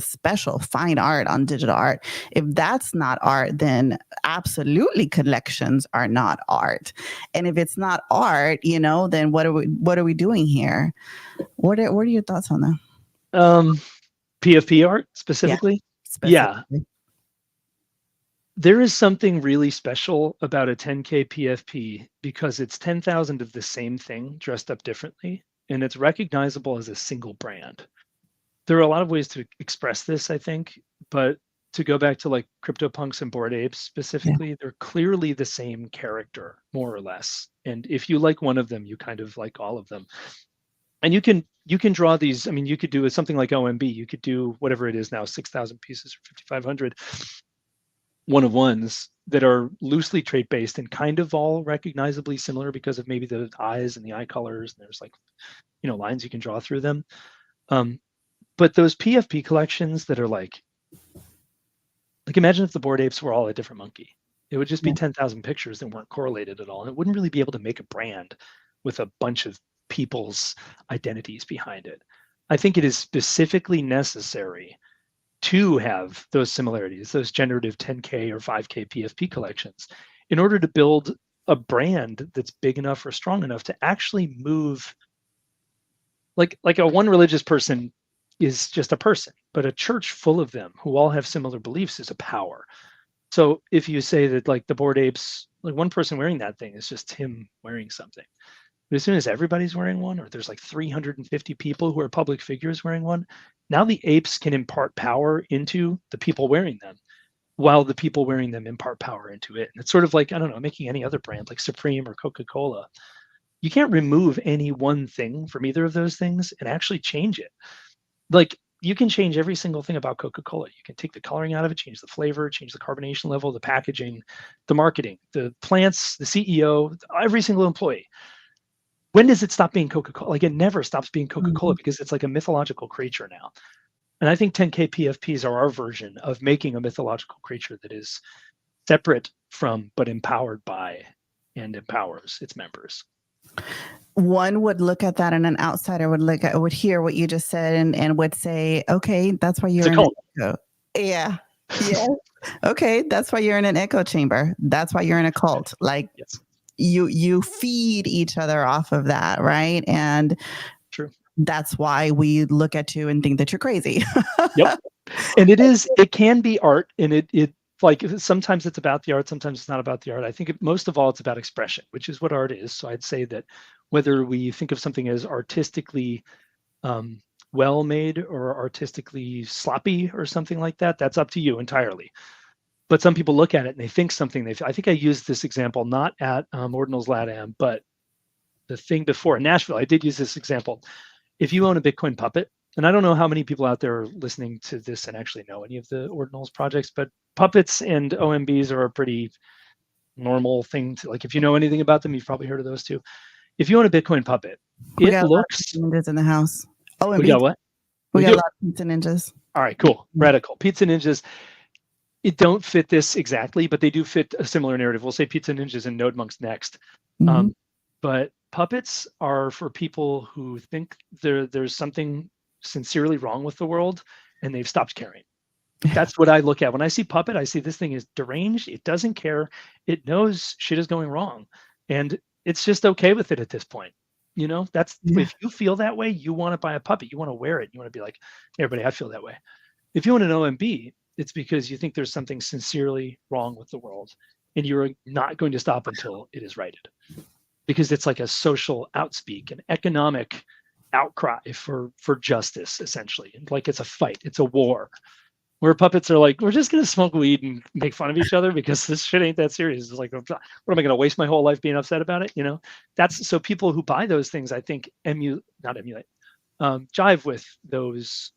special fine art on digital art, if that's not art, then absolutely collections are not art. And if it's not art, then what are we doing here? What are your thoughts on that? PFP art specifically? Yeah. There is something really special about a 10K PFP because it's 10,000 of the same thing dressed up differently, and it's recognizable as a single brand. There are a lot of ways to express this, I think, but to go back to, like, CryptoPunks and Bored Apes specifically, they're clearly the same character, more or less. And if you like one of them, you kind of like all of them. And you can draw these. I mean, you could do something like OMB. You could do whatever it is now, 6,000 pieces or 5,500. one-of-ones that are loosely trait-based and kind of all recognizably similar because of maybe the eyes and the eye colors. And there's like, lines you can draw through them. But those PFP collections that are like imagine if the Bored Apes were all a different monkey. It would just be 10,000 pictures that weren't correlated at all. And it wouldn't really be able to make a brand with a bunch of people's identities behind it. I think it is specifically necessary to have those similarities, those generative 10K or 5K PFP collections, in order to build a brand that's big enough or strong enough to actually move. Like a one religious person is just a person, but a church full of them who all have similar beliefs is a power. So if you say that like the Bored Apes, like one person wearing that thing is just him wearing something. But as soon as everybody's wearing one, or there's like 350 people who are public figures wearing one, now the apes can impart power into the people wearing them, while the people wearing them impart power into it. And it's sort of like, I don't know, making any other brand like Supreme or Coca-Cola. You can't remove any one thing from either of those things and actually change it. Like you can change every single thing about Coca-Cola. You can take the coloring out of it, change the flavor, change the carbonation level, the packaging, the marketing, the plants, the CEO, every single employee. When does it stop being Coca-Cola? Like it never stops being Coca-Cola because it's like a mythological creature now. And I think 10K PFPs are our version of making a mythological creature that is separate from, but empowered by, and empowers its members. One would look at that, and an outsider would hear what you just said and would say, okay, that's why you're in an echo. Yeah. Yeah. Okay. That's why you're in an echo chamber. That's why you're in a cult. Like yes. You feed each other off of that, right? And true. That's why we look at you and think that you're crazy. Yep. And it can be art, and it like sometimes it's about the art, sometimes it's not about the art. I think most of all it's about expression, which is what art is. So I'd say that whether we think of something as artistically well made or artistically sloppy or something like that, that's up to you entirely. But some people look at it and they think something. I think I used this example not at Ordinals LATAM, but the thing before in Nashville, I did use this example. If you own a Bitcoin puppet, and I don't know how many people out there are listening to this and actually know any of the Ordinals projects, but puppets and OMBs are a pretty normal thing. Like if you know anything about them, you've probably heard of those too. If you own a Bitcoin puppet, it looks ninjas in the house. Oh, we got what? We got a lot of pizza ninjas. All right, cool. Radical pizza ninjas. It don't fit this exactly, but they do fit a similar narrative. We'll say pizza ninjas and node monks next. Mm-hmm. But puppets are for people who think there's something sincerely wrong with the world and they've stopped caring. That's what I look at. When I see puppet, I see this thing is deranged. It doesn't care. It knows shit is going wrong. And it's just okay with it at this point. That's if you feel that way, you want to buy a puppet. You want to wear it. You want to be like, hey, everybody, I feel that way. If you want an OMB, it's because you think there's something sincerely wrong with the world and you're not going to stop until it is righted. Because it's like a social outspeak, an economic outcry for justice, essentially. Like it's a fight, it's a war. Where puppets are like, we're just going to smoke weed and make fun of each other because this shit ain't that serious. It's like, what am I going to waste my whole life being upset about it? That's so people who buy those things, I think, jive with those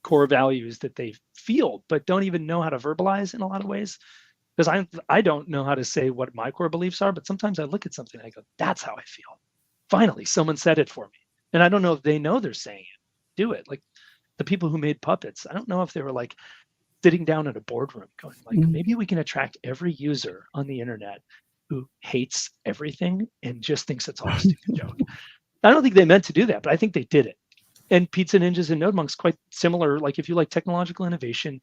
core values that they feel, but don't even know how to verbalize in a lot of ways. Because I don't know how to say what my core beliefs are, but sometimes I look at something and I go, that's how I feel. Finally, someone said it for me. And I don't know if they know they're saying it. Do it. Like the people who made puppets, I don't know if they were like sitting down in a boardroom going like, maybe we can attract every user on the internet who hates everything and just thinks it's all a stupid joke. I don't think they meant to do that, but I think they did it. And Pizza Ninjas and Node Monks quite similar. Like if you like technological innovation,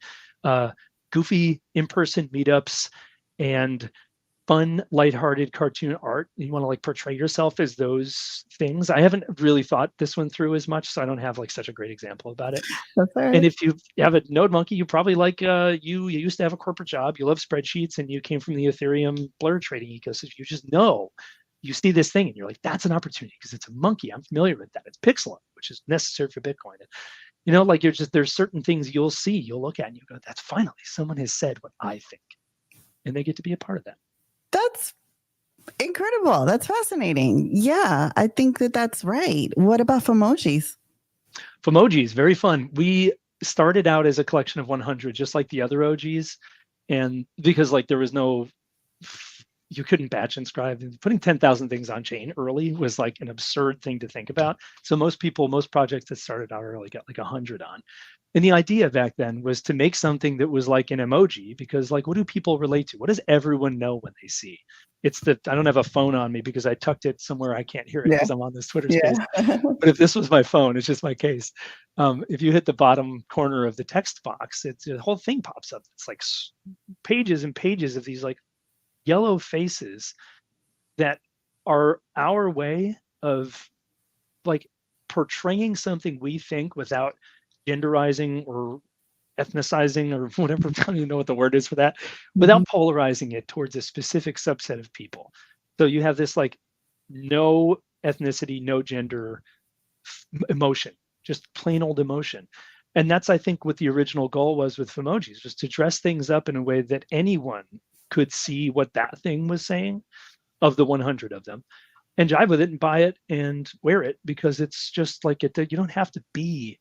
goofy in-person meetups and fun, lighthearted cartoon art, you want to like portray yourself as those things. I haven't really thought this one through as much, so I don't have like such a great example about it. That's all right. And if you have a Node Monkey, you probably like you used to have a corporate job, you love spreadsheets, and you came from the Ethereum blur trading ecosystem. You just know, you see this thing and you're like, that's an opportunity because it's a monkey. I'm familiar with that. It's pixel, which is necessary for Bitcoin. Like there's certain things you'll see, you'll look at and you go, that's finally someone has said what I think. And they get to be a part of that. That's incredible. That's fascinating. Yeah, I think that's right. What about Fomojis? Fomojis, very fun. We started out as a collection of 100, just like the other OGs. And because like there was no, you couldn't batch inscribe, and putting 10,000 things on chain early was like an absurd thing to think about. So most projects that started out early got like 100 on. And the idea back then was to make something that was like an emoji, because like, what do people relate to? What does everyone know when they see? It's that I don't have a phone on me because I tucked it somewhere I can't hear it Yeah. because I'm on this Twitter Yeah. space. But if this was my phone, it's just my case. If you hit the bottom corner of the text box, the whole thing pops up. It's like pages and pages of these like yellow faces that are our way of like portraying something we think without genderizing or ethnicizing or whatever, I don't even know what the word is for that, without polarizing it towards a specific subset of people. So you have this like no ethnicity, no gender emotion, just plain old emotion. And that's, I think, what the original goal was with Femojis, was to dress things up in a way that anyone could see what that thing was saying, of the 100 of them, and jive with it and buy it and wear it, because it's just like it. You don't have to be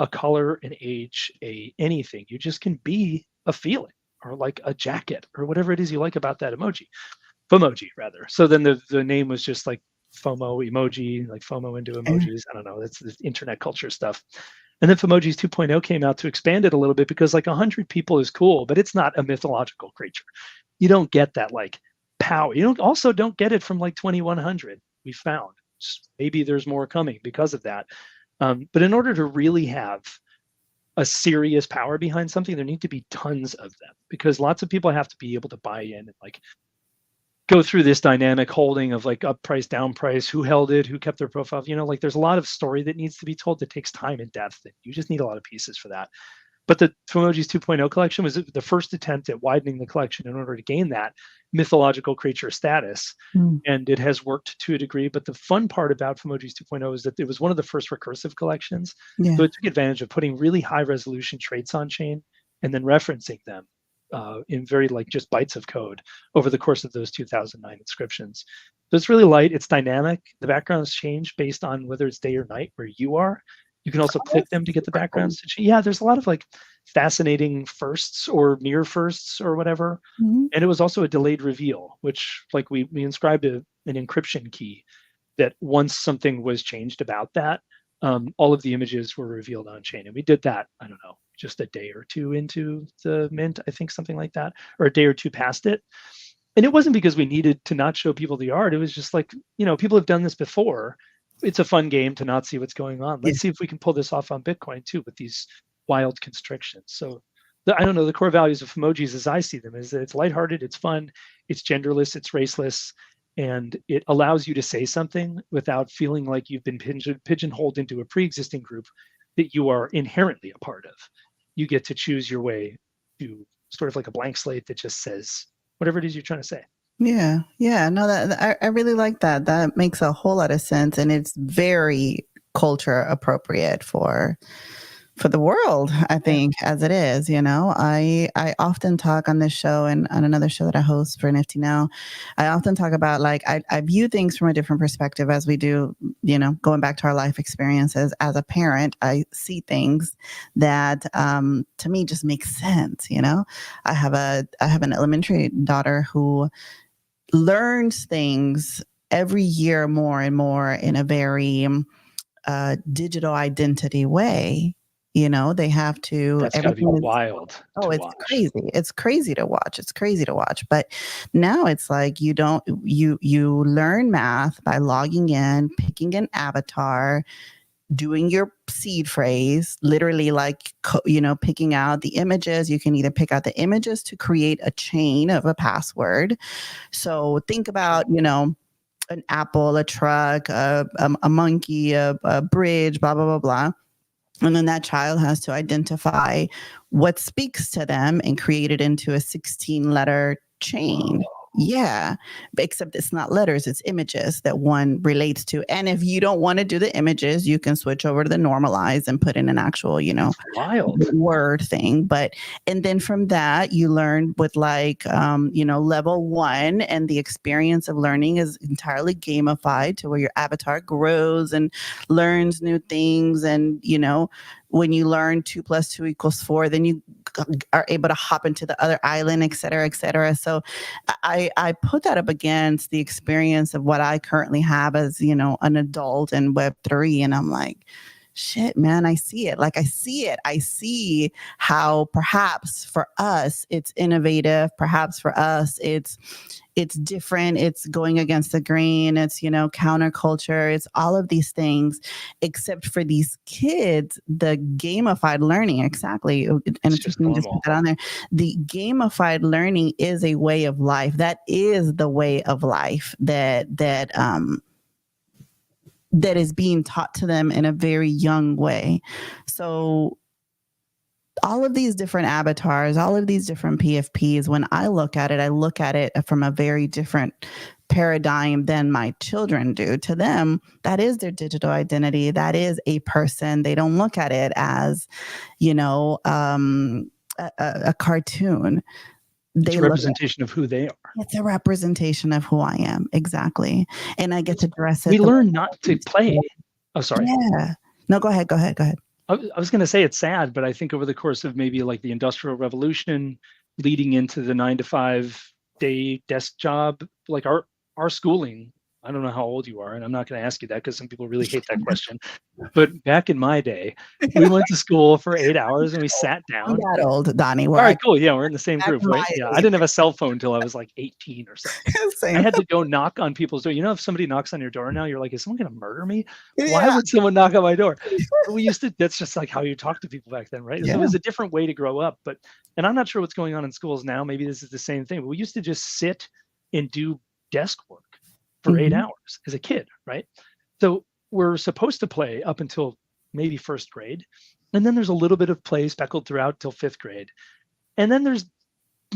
a color, an age, anything. You just can be a feeling, or like a jacket, or whatever it is you like about that emoji. Femoji, rather. So then the name was just like FOMO emoji, like FOMO into emojis. I don't know. That's the internet culture stuff. And then Femojis 2.0 came out to expand it a little bit, because like 100 people is cool, but it's not a mythological creature. You don't get that like power. You don't get it from like 2100. We found maybe there's more coming because of that. But in order to really have a serious power behind something, there need to be tons of them, because lots of people have to be able to buy in and like go through this dynamic holding of like up price, down price, who held it, who kept their profile. Like there's a lot of story that needs to be told that takes time and depth, and you just need a lot of pieces for that. But the Femojis 2.0 collection was the first attempt at widening the collection in order to gain that mythological creature status. And it has worked to a degree. But the fun part about Femojis 2.0 is that it was one of the first recursive collections. Yeah. So it took advantage of putting really high resolution traits on chain and then referencing them in very like just bytes of code over the course of those 2009 inscriptions. So it's really light. It's dynamic. The backgrounds change based on whether it's day or night where you are. You can also click them to get the backgrounds to change. Yeah, there's a lot of like fascinating firsts or near firsts or whatever. And it was also a delayed reveal, which like we inscribed an encryption key that once something was changed about that, all of the images were revealed on chain. And we did that, I don't know, just a day or two into the mint, I think, something like that, or a day or two past it. And it wasn't because we needed to not show people the art. It was just like, people have done this before. It's a fun game to not see what's going on. Let's see if we can pull this off on Bitcoin too, with these wild constrictions. So I don't know, the core values of Femojis as I see them is that it's lighthearted, it's fun, it's genderless, it's raceless, and it allows you to say something without feeling like you've been pigeonholed into a pre-existing group that you are inherently a part of. You get to choose your way to sort of like a blank slate that just says whatever it is you're trying to say. Yeah. No, that I really like that. That makes a whole lot of sense, and it's very culture appropriate for the world, I think, as it is. I often talk on this show and on another show that I host for NFT Now. I often talk about like I view things from a different perspective, as we do. Going back to our life experiences as a parent, I see things that to me just make sense. I have an elementary daughter who learns things every year more and more in a very digital identity way. They have to. That's gotta be wild. It's crazy. It's crazy to watch. But now it's like you learn math by logging in, picking an avatar, doing your seed phrase, literally like, picking out the images. You can either pick out the images to create a chain of a password. So think about, an apple, a truck, a monkey, a bridge, blah, blah, blah, blah. And then that child has to identify what speaks to them and create it into a 16-letter chain. Yeah, except it's not letters, it's images that one relates to. And if you don't want to do the images, you can switch over to the normalize and put in an actual, wild word thing. And then from that, you learn with like, level 1, and the experience of learning is entirely gamified to where your avatar grows and learns new things and, when you learn 2 + 2 = 4, then you are able to hop into the other island, et cetera, et cetera. So I put that up against the experience of what I currently have as, an adult in Web3. And I'm like, shit, man, I see it. Like, I see it. I see how perhaps for us it's innovative. Perhaps for us it's different. It's going against the grain. It's, counterculture. It's all of these things, except for these kids, the gamified learning. Exactly. And it's just just put that on there. The gamified learning is a way of life. That is the way of life that is being taught to them in a very young way. So all of these different avatars, all of these different PFPs, when I look at it from a very different paradigm than my children do. To them, that is their digital identity. That is a person. They don't look at it as, a cartoon. It's a representation of who they are. It's a representation of who I am. Exactly. And I get to dress it. We learn not to play. Oh, sorry. Yeah. No, go ahead. I was going to say it's sad, but I think over the course of maybe like the Industrial Revolution leading into the 9-to-5-day desk job, like our schooling, I don't know how old you are, and I'm not going to ask you that because some people really hate that question. But back in my day, we went to school for 8 hours and we sat down. I'm that old, Donnie. All right, cool. Yeah, we're in the same group, right? Yeah, I didn't have a cell phone until I was like 18 or something. I had to go knock on people's door. If somebody knocks on your door now, you're like, is someone going to murder me? Yeah. Why would someone knock on my door? That's just like how you talk to people back then, right? Yeah. So it was a different way to grow up. And I'm not sure what's going on in schools now. Maybe this is the same thing. But we used to just sit and do desk work for 8 hours as a kid, right? So we're supposed to play up until maybe first grade. And then there's a little bit of play speckled throughout till fifth grade. And then there's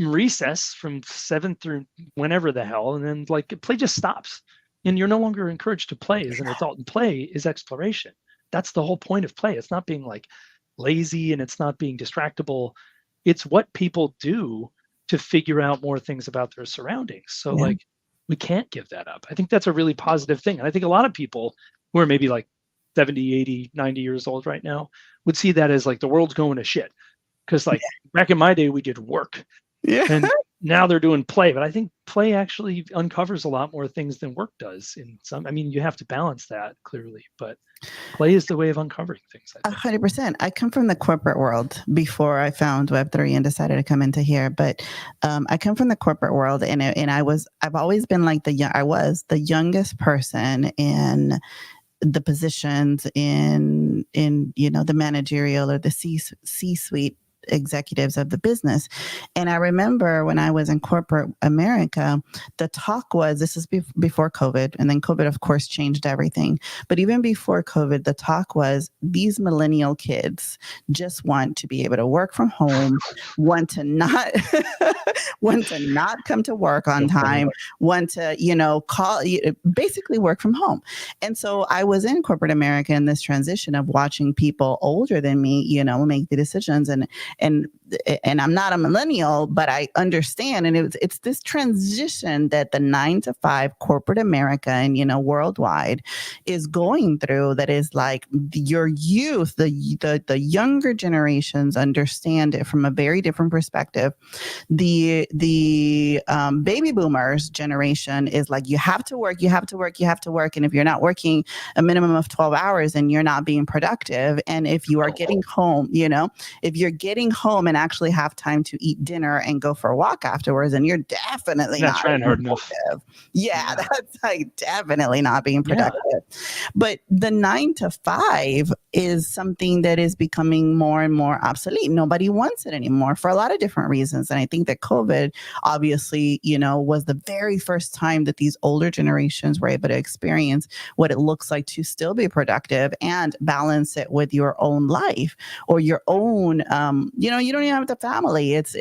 recess from 7th through whenever the hell. And then like play just stops. And you're no longer encouraged to play as an adult. And play is exploration. That's the whole point of play. It's not being like lazy and it's not being distractible. It's what people do to figure out more things about their surroundings. So like, we can't give that up. I think that's a really positive thing. And I think a lot of people who are maybe like 70, 80, 90 years old right now would see that as like the world's going to shit. Because like back in my day, we did work. Yeah. And now they're doing play. But I think play actually uncovers a lot more things than work does. You have to balance that clearly. But play is the way of uncovering things. 100%. I come from the corporate world before I found Web3 and decided to come into here. But I come from the corporate world, and I've always been like I was the youngest person in the positions in the managerial or the C-suite executives of the business. And I remember when I was in corporate America, the talk was, this is before COVID, and then COVID, of course, changed everything. But even before COVID, the talk was these millennial kids just want to be able to work from home, want to not come to work on time, want to, basically work from home. And so I was in corporate America in this transition of watching people older than me, make the decisions. And I'm not a millennial, but I understand. And it's this transition that the 9-to-5 corporate America and, worldwide is going through, that is like your youth, the younger generations understand it from a very different perspective. The baby boomers generation is like, you have to work. And if you're not working a minimum of 12 hours, then you're not being productive. And if you are getting home, if you're getting home and actually have time to eat dinner and go for a walk afterwards, and you're definitely not trying hard enough. Yeah, that's like definitely not being productive. Yeah. But the 9-to-5 is something that is becoming more and more obsolete. Nobody wants it anymore for a lot of different reasons. And I think that COVID obviously, was the very first time that these older generations were able to experience what it looks like to still be productive and balance it with your own life or your own, you don't even have the family. It's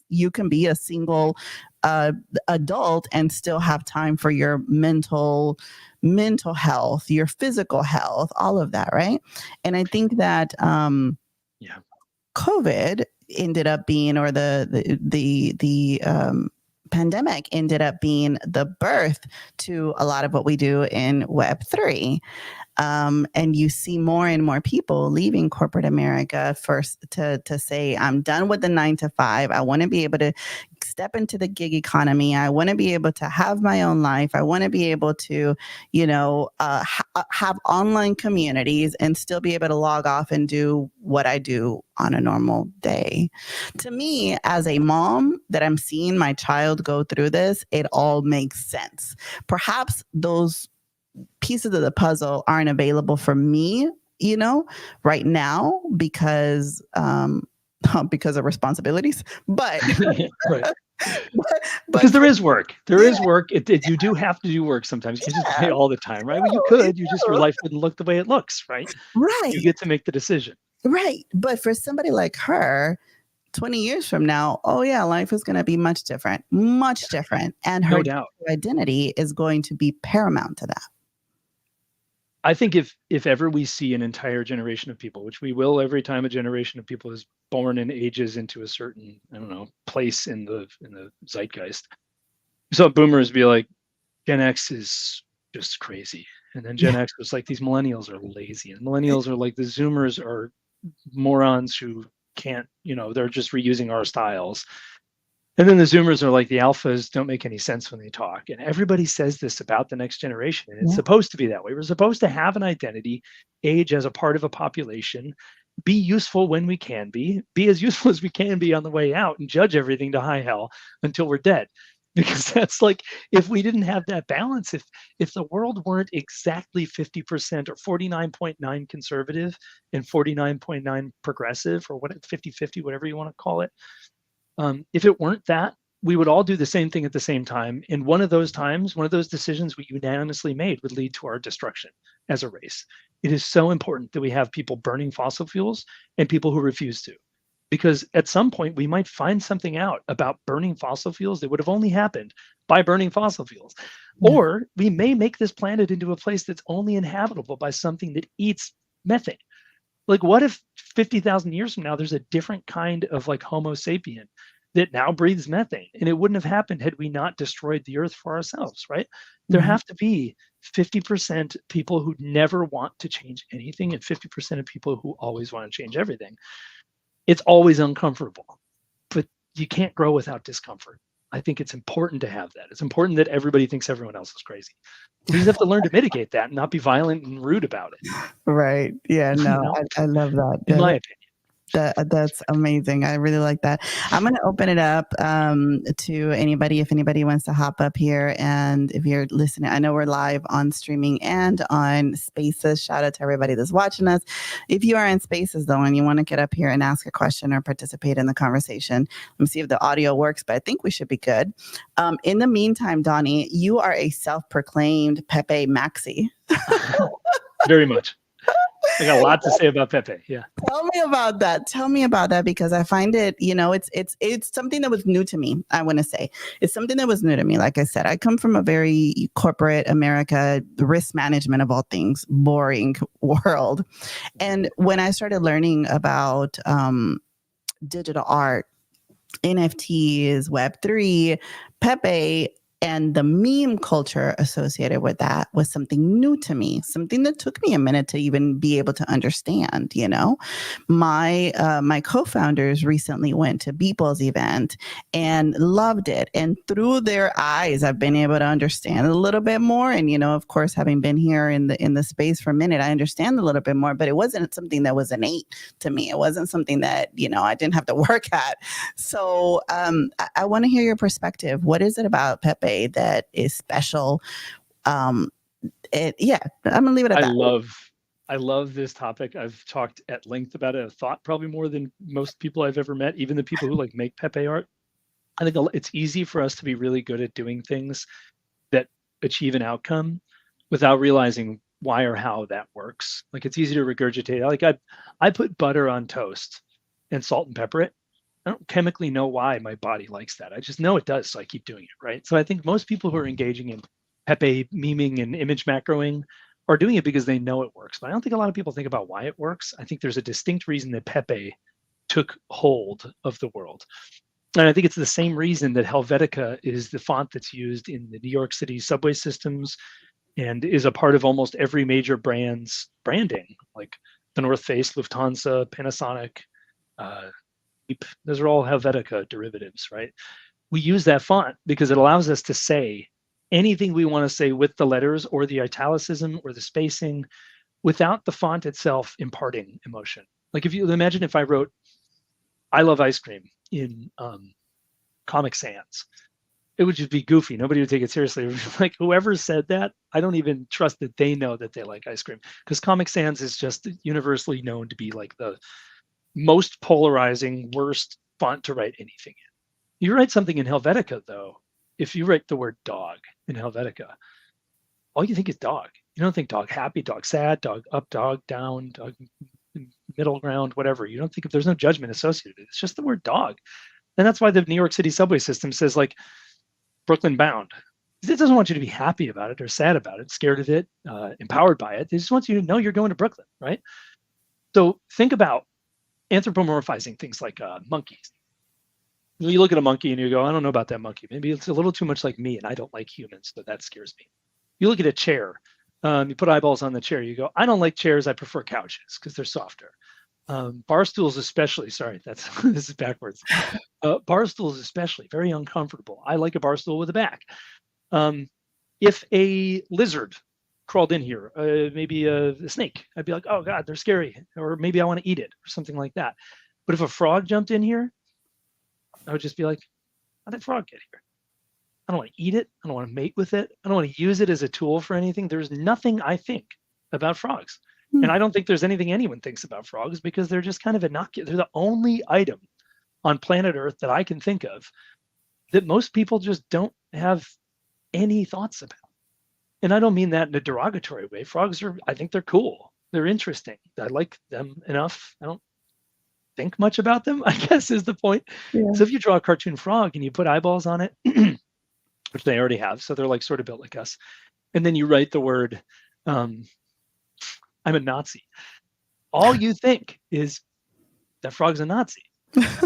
you can be a single adult and still have time for your mental health, your physical health, all of that, right? And I think that COVID ended up being, or the pandemic ended up being the birth to a lot of what we do in Web3. And you see more and more people leaving corporate America first to say, I'm done with the 9 to 5. I want to be able to step into the gig economy. I want to be able to have my own life. I want to be able to, have online communities and still be able to log off and do what I do on a normal day. To me, as a mom that I'm seeing my child go through this, it all makes sense. Perhaps those pieces of the puzzle aren't available for me, right now because of responsibilities. But Right. but Because there is work. There is work. You do have to do work sometimes. You can't just pay all the time, right? Well, you could. Your life wouldn't look the way it looks, right? You right, get to make the decision. right. But for somebody like her, 20 years from now, oh yeah, life is going to be much different, and her No doubt. identity is going to be paramount to that. I think if ever we see an entire generation of people, which we will every time a generation of people is born and ages into a certain, I don't know, place in the zeitgeist. So boomers be like, Gen X is just crazy. And then Gen X was like, these millennials are lazy. And millennials are like, the Zoomers are morons who can't, they're just reusing our styles. And then the Zoomers are like, the alphas don't make any sense when they talk. And everybody says this about the next generation. And it's supposed to be that way. We're supposed to have an identity, age as a part of a population, be useful when we can be as useful as we can be on the way out, and judge everything to high hell until we're dead. Because that's like, if we didn't have that balance, if the world weren't exactly 50% or 49.9 conservative and 49.9 progressive, or what, 50-50, whatever you want to call it, if it weren't that, we would all do the same thing at the same time. And one of those times, one of those decisions we unanimously made would lead to our destruction as a race. It is so important that we have people burning fossil fuels and people who refuse to. Because at some point, we might find something out about burning fossil fuels that would have only happened by burning fossil fuels. Or we may make this planet into a place that's only inhabitable by something that eats methane. Like, what if 50,000 years from now, there's a different kind of like Homo sapien that now breathes methane? And it wouldn't have happened had we not destroyed the earth for ourselves, right? There have to be 50% people who never want to change anything and 50% of people who always want to change everything. It's always uncomfortable, but you can't grow without discomfort. I think it's important to have that. It's important that everybody thinks everyone else is crazy. We just have to learn to mitigate that and not be violent and rude about it. Right. Yeah, no, I love that. In my opinion. That's amazing. I really like that. I'm going to open it up to anybody, if anybody wants to hop up here. And if you're listening, I know we're live on streaming and on Spaces. Shout out to everybody that's watching us. If you are in Spaces, though, and you want to get up here and ask a question or participate in the conversation, let me see if the audio works, but I think we should be good. In the meantime, Donnie, you are a self-proclaimed Pepe Maxi. Very much. I got a lot to say about Pepe. Yeah. Tell me about that, because I find it, it's something that was new to me. I want to say it's something that was new to me. Like I said, I come from a very corporate America, risk management of all things, boring world. And when I started learning about digital art, NFTs, Web3, Pepe, and the meme culture associated with that was something new to me, something that took me a minute to even be able to understand. My co-founders recently went to Beeple's event and loved it. And through their eyes, I've been able to understand a little bit more. And, of course, having been here in the space for a minute, I understand a little bit more, but it wasn't something that was innate to me. It wasn't something that, I didn't have to work at. So I want to hear your perspective. What is it about Pepe that is special? I'm gonna leave it at that. I love this topic. I've talked at length about it. I've thought probably more than most people I've ever met, even the people who make Pepe art. I think it's easy for us to be really good at doing things that achieve an outcome without realizing why or how that works. Like, it's easy to regurgitate. Like, I put butter on toast and salt and pepper it. I don't chemically know why my body likes that. I just know it does, so I keep doing it, right? So I think most people who are engaging in Pepe memeing and image macroing are doing it because they know it works. But I don't think a lot of people think about why it works. I think there's a distinct reason that Pepe took hold of the world. And I think it's the same reason that Helvetica is the font that's used in the New York City subway systems, and is a part of almost every major brand's branding, like the North Face, Lufthansa, Panasonic, those are all Helvetica derivatives, right? We use that font because it allows us to say anything we want to say with the letters or the italicism or the spacing without the font itself imparting emotion. Like if you imagine if I wrote, I love ice cream in Comic Sans, it would just be goofy. Nobody would take it seriously. Like whoever said that, I don't even trust that they know that they like ice cream, because Comic Sans is just universally known to be like the most polarizing, worst font to write anything in. You write something in Helvetica, though, if you write the word dog in Helvetica, all you think is dog. You don't think dog happy, dog sad, dog up, dog down, dog middle ground, whatever. You don't think, if there's no judgment associated. It's just the word dog. And that's why the New York City subway system says like Brooklyn bound. It doesn't want you to be happy about it or sad about it, scared of it, empowered by it. It just wants you to know you're going to Brooklyn, right? So think about anthropomorphizing things like monkeys. You look at a monkey and you go, I don't know about that monkey. Maybe it's a little too much like me and I don't like humans, so that scares me. You look at a chair, you put eyeballs on the chair, you go, I don't like chairs, I prefer couches because they're softer. Bar stools especially, sorry, that's this is backwards. Bar stools especially, very uncomfortable. I like a bar stool with a back. If a lizard crawled in here, maybe a snake, I'd be like, oh God, they're scary. Or maybe I want to eat it or something like that. But if a frog jumped in here, I would just be like, how did frog get here? I don't want to eat it. I don't want to mate with it. I don't want to use it as a tool for anything. There's nothing I think about frogs. And I don't think there's anything anyone thinks about frogs because they're just kind of innocuous. They're the only item on planet Earth that I can think of that most people just don't have any thoughts about. And I don't mean that in a derogatory way. Frogs are, I think they're cool. They're interesting. I like them enough. I don't think much about them, I guess is the point. Yeah. So if you draw a cartoon frog and you put eyeballs on it, which they already have, so they're like sort of built like us, and then you write the word, I'm a Nazi, all you think is that frog's a Nazi.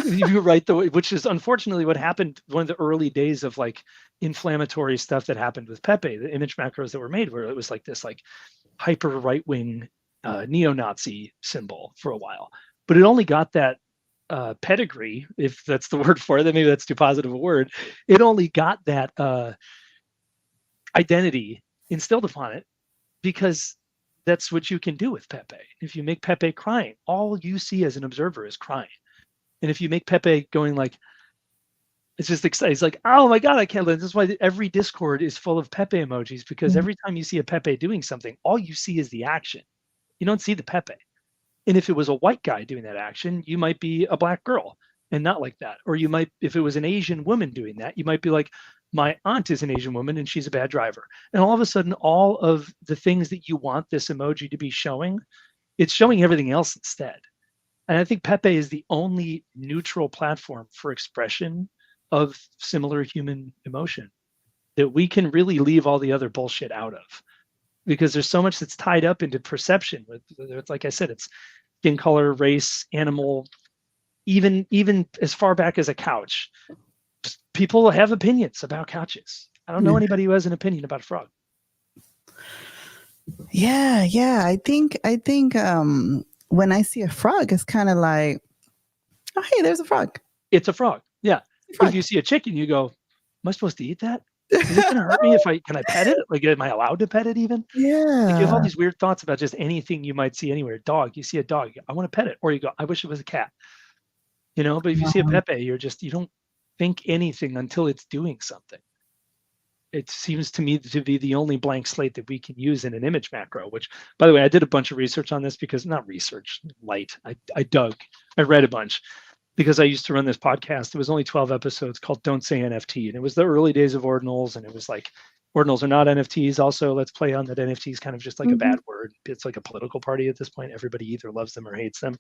You write which is unfortunately what happened one of the early days of like inflammatory stuff that happened with Pepe, the image macros that were made, where it was like this like hyper right-wing neo-Nazi symbol for a while. But it only got that pedigree, if that's the word for it, then maybe that's too positive a word. It only got that identity instilled upon it because that's what you can do with Pepe. If you make Pepe crying, all you see as an observer is crying. And if you make Pepe going like, it's just exciting. It's like, oh my God, I can't live. That's why every Discord is full of Pepe emojis, because every time you see a Pepe doing something, all you see is the action. You don't see the Pepe. And if it was a white guy doing that action, you might be a black girl and not like that. Or you might, if it was an Asian woman doing that, you might be like, my aunt is an Asian woman and she's a bad driver. And all of a sudden, all of the things that you want this emoji to be showing, it's showing everything else instead. And I think Pepe is the only neutral platform for expression of similar human emotion that we can really leave all the other bullshit out of, because there's so much that's tied up into perception. Like I said, it's skin color, race, animal, even as far back as a couch. People have opinions about couches. I don't know anybody who has an opinion about a frog. Yeah. I think when I see a frog, it's kind of like, oh, hey, there's a frog. It's a frog. Yeah. But if you see a chicken, you go, am I supposed to eat that? Is it going to hurt me if can I pet it? Like, am I allowed to pet it even? Yeah. Like, you have all these weird thoughts about just anything you might see anywhere. Dog, you see a dog, I want to pet it. Or you go, I wish it was a cat. But if you see a Pepe, you don't think anything until it's doing something. It seems to me to be the only blank slate that we can use in an image macro, which, by the way, I did a bunch of research on this because, not research, I read a bunch because I used to run this podcast. It was only 12 episodes called Don't Say NFT. And it was the early days of ordinals. And it was like, ordinals are not NFTs. Also, let's play on that NFT is kind of just like a bad word. It's like a political party at this point. Everybody either loves them or hates them.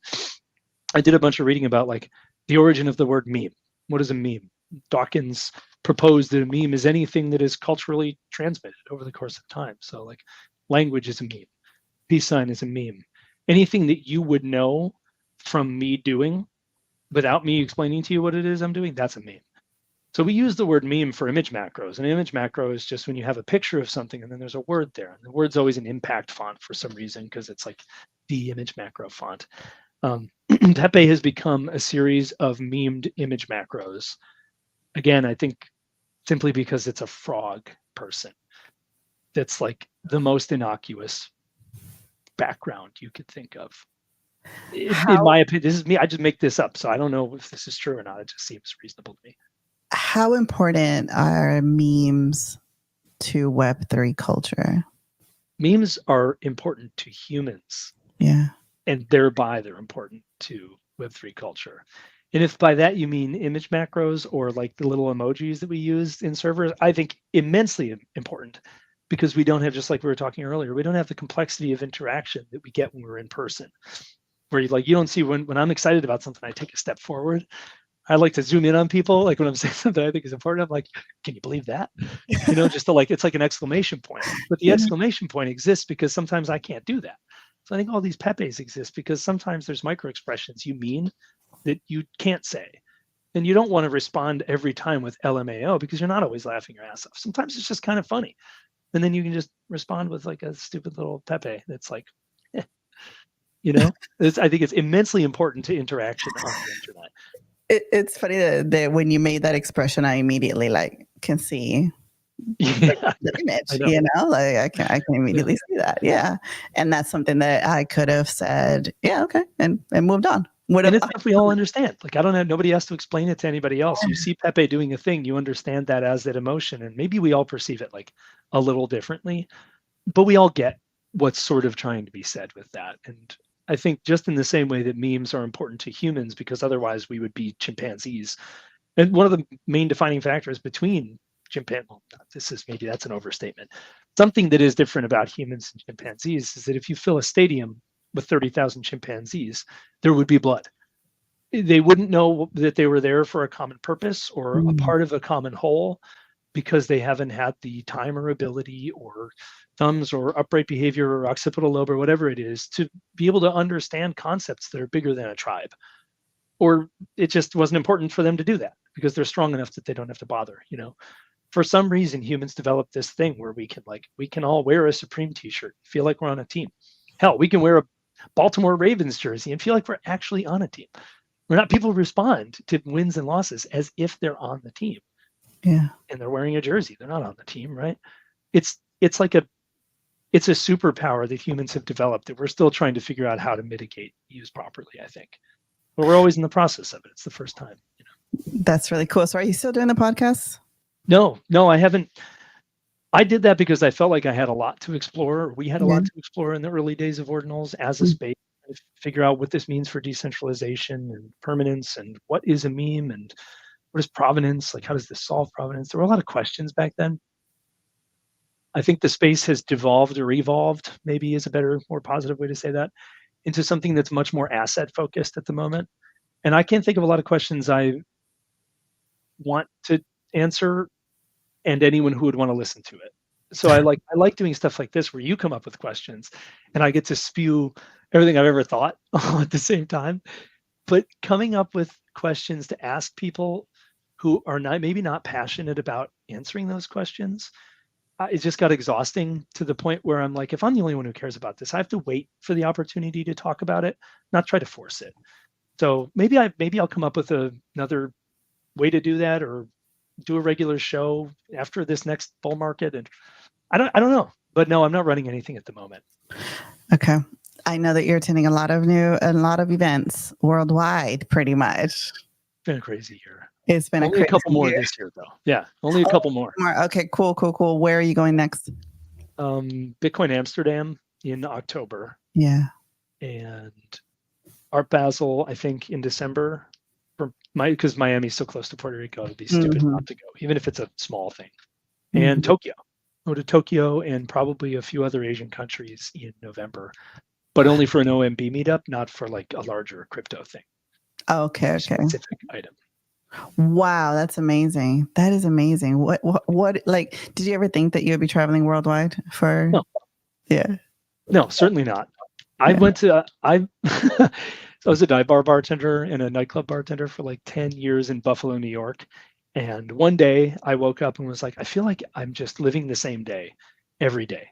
I did a bunch of reading about like the origin of the word meme. What is a meme? Dawkins proposed that a meme is anything that is culturally transmitted over the course of time. So like language is a meme. Peace sign is a meme. Anything that you would know from me doing without me explaining to you what it is I'm doing, that's a meme. So we use the word meme for image macros. An image macro is just when you have a picture of something and then there's a word there. And the word's always an impact font for some reason because it's like the image macro font. Pepe has become a series of memed image macros. Again, I think simply because it's a frog person. That's like the most innocuous background you could think of. In my opinion, this is me. I just make this up, so I don't know if this is true or not. It just seems reasonable to me. How important are memes to Web3 culture? Memes are important to humans. Yeah. And thereby they're important to Web3 culture. And if by that you mean image macros or like the little emojis that we use in servers, I think immensely important because we don't have, just like we were talking earlier, we don't have the complexity of interaction that we get when we're in person. Where you don't see when I'm excited about something, I take a step forward. I like to zoom in on people. Like when I'm saying something I think is important, I'm like, can you believe that? Just to it's like an exclamation point. But the exclamation point exists because sometimes I can't do that. So I think all these Pepes exist because sometimes there's micro expressions you mean that you can't say. And you don't want to respond every time with LMAO because you're not always laughing your ass off. Sometimes it's just kind of funny. And then you can just respond with like a stupid little Pepe that's like, I think it's immensely important to interaction on the internet. It's funny that when you made that expression, I immediately can see the image, I can immediately see that. Yeah. And that's something that I could have said, yeah, okay. And moved on. And it's stuff we all understand. Like, I don't know, nobody has to explain it to anybody else. You see Pepe doing a thing, you understand that as that emotion. And maybe we all perceive it like a little differently, but we all get what's sort of trying to be said with that. And I think just in the same way that memes are important to humans, because otherwise we would be chimpanzees. And one of the main defining factors between that's an overstatement. Something that is different about humans and chimpanzees is that if you fill a stadium with 30,000 chimpanzees, there would be blood. They wouldn't know that they were there for a common purpose or a part of a common whole because they haven't had the time or ability or thumbs or upright behavior or occipital lobe or whatever it is to be able to understand concepts that are bigger than a tribe. Or it just wasn't important for them to do that because they're strong enough that they don't have to bother, For some reason, humans developed this thing where we can all wear a Supreme t-shirt, feel like we're on a team. Hell, we can wear a Baltimore Ravens jersey and feel like we're actually on a team. We're not, people respond to wins and losses as if they're on the team. Yeah. And they're wearing a jersey. They're not on the team, right? It's a superpower that humans have developed that we're still trying to figure out how to mitigate, use properly, I think. But we're always in the process of it. It's the first time. That's really cool. So are you still doing the podcast? No, I haven't. I did that because I felt like I had a lot to explore. We had a lot to explore in the early days of Ordinals as a space, to figure out what this means for decentralization and permanence and what is a meme and what is provenance? Like, how does this solve provenance? There were a lot of questions back then. I think the space has devolved or evolved, maybe is a better, more positive way to say that, into something that's much more asset focused at the moment. And I can't think of a lot of questions I want to answer and anyone who would want to listen to it. So I like doing stuff like this where you come up with questions and I get to spew everything I've ever thought all at the same time. But coming up with questions to ask people who are maybe not passionate about answering those questions, it just got exhausting to the point where I'm like, if I'm the only one who cares about this, I have to wait for the opportunity to talk about it, not try to force it. So maybe I'll come up with another way to do that, or do a regular show after this next bull market. And I don't know, but no, I'm not running anything at the moment. Okay. I know that you're attending a lot of events worldwide, pretty much. It's been a crazy year. It's been only a couple more this year, though. Yeah, only a couple more. Okay, cool. Where are you going next? Bitcoin Amsterdam in October. Yeah. And Art Basel, I think, in December. Because Miami's so close to Puerto Rico, it'd be stupid not to go, even if it's a small thing. And Tokyo. Go to Tokyo and probably a few other Asian countries in November, but only for an OMB meetup, not for like a larger crypto thing. Okay. Specific item. Wow, that's amazing. That is amazing. What like, did you ever think that you would be traveling worldwide for? No. Yeah. No, certainly not. I went to, I was a dive bar bartender and a nightclub bartender for like 10 years in Buffalo, New York. And one day I woke up and was like, I feel like I'm just living the same day every day,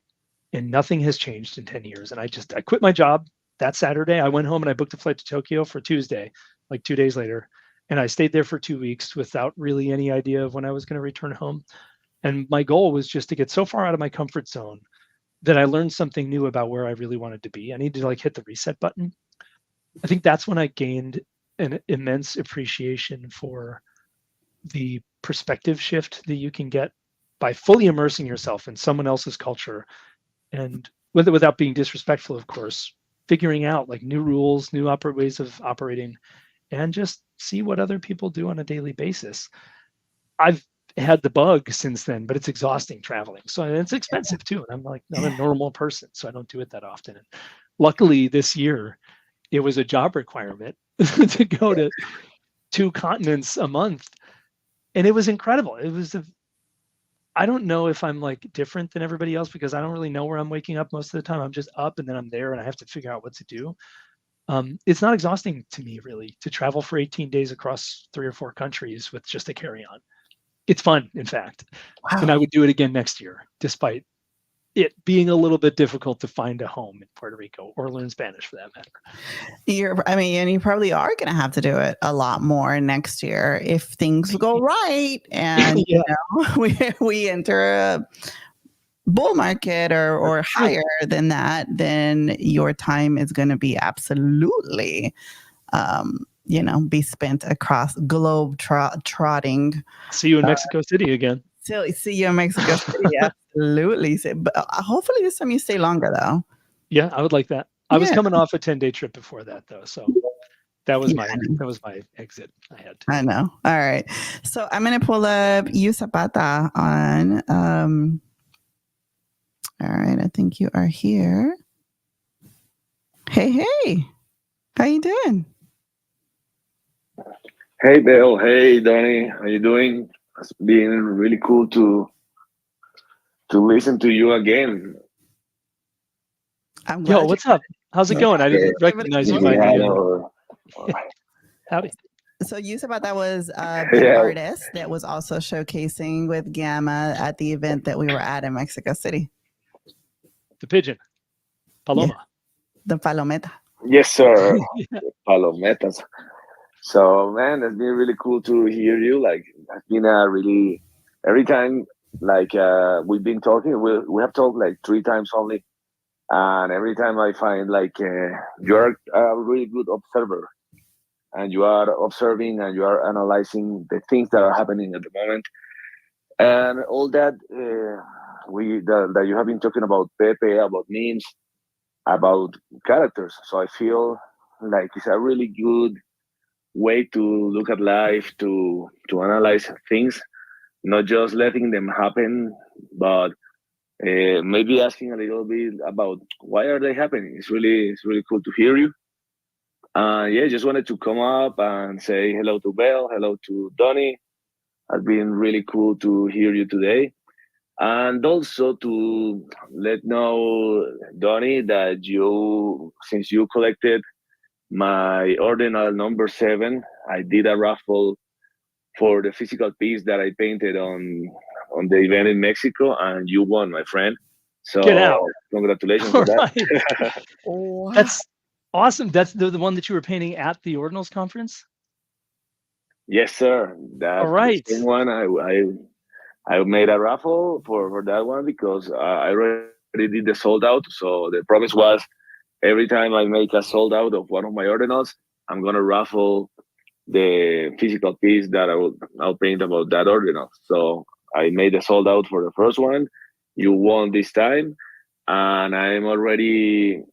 and nothing has changed in 10 years. And I quit my job that Saturday. I went home and I booked a flight to Tokyo for Tuesday, like 2 days later. And I stayed there for 2 weeks without really any idea of when I was going to return home. And my goal was just to get so far out of my comfort zone that I learned something new about where I really wanted to be. I needed to like hit the reset button. I think that's when I gained an immense appreciation for the perspective shift that you can get by fully immersing yourself in someone else's culture, and without being disrespectful, of course, figuring out like new rules, new ways of operating, and just see what other people do on a daily basis. I've had the bug since then, but it's exhausting traveling. So it's expensive too. And I'm a normal person, so I don't do it that often. And luckily this year, it was a job requirement to go to 2 continents a month. And it was incredible. I don't know if I'm like different than everybody else because I don't really know where I'm waking up most of the time. I'm just up and then I'm there and I have to figure out what to do. It's not exhausting to me really to travel for 18 days across 3 or 4 countries with just a carry-on. It's fun, in fact. Wow. And I would do it again next year, despite it being a little bit difficult to find a home in Puerto Rico or learn Spanish for that matter. And you probably are going to have to do it a lot more next year if things go right and Yeah. we enter a bull market or higher than that, then your time is going to be absolutely be spent across globe trotting. See you in Mexico City again. See you in Mexico City. Absolutely. But hopefully this time you stay longer though. Yeah, I would like that. I was coming off a 10-day trip before that though, so that was my exit. I know. All right. So I'm gonna pull up You Zapata on. All right, I think you are here. Hey, how you doing? Hey, Bill. Hey, Donnie. How you doing? It's been really cool to listen to you again. I'm glad. Yo, what's up? How's it going? I didn't recognize you by the howdy. So You Zapata was an artist that was also showcasing with Gamma at the event that we were at in Mexico City. The pigeon. Paloma. Yeah. The palometa. Yes, sir. Yeah. Palometas. So, man, it's been really cool to hear you. Like, it's been really, every time, like, we've been talking, we have talked like 3 times only. And every time I find like you're a really good observer and you are observing and you are analyzing the things that are happening at the moment. And all that that you have been talking about Pepe, about memes, about characters. So I feel like it's a really good way to look at life, to analyze things, not just letting them happen, but maybe asking a little bit about why are they happening. It's really cool to hear you. Just wanted to come up and say hello to Belle, hello to Donnie. It's been really cool to hear you today. And also to let know, Donnie, that since you collected my ordinal number 7, I did a raffle for the physical piece that I painted on the event in Mexico, and you won, my friend. So get out! Congratulations for that. Right. That's awesome. That's the one that you were painting at the Ordinals conference. Yes, sir. That's all right. The same one. I made a raffle for that one because I already did the sold out. So the promise was every time I make a sold out of one of my ordinals, I'm gonna raffle the physical piece that I'll paint about that ordinal. So I made the sold out for the first one. You won this time, and I already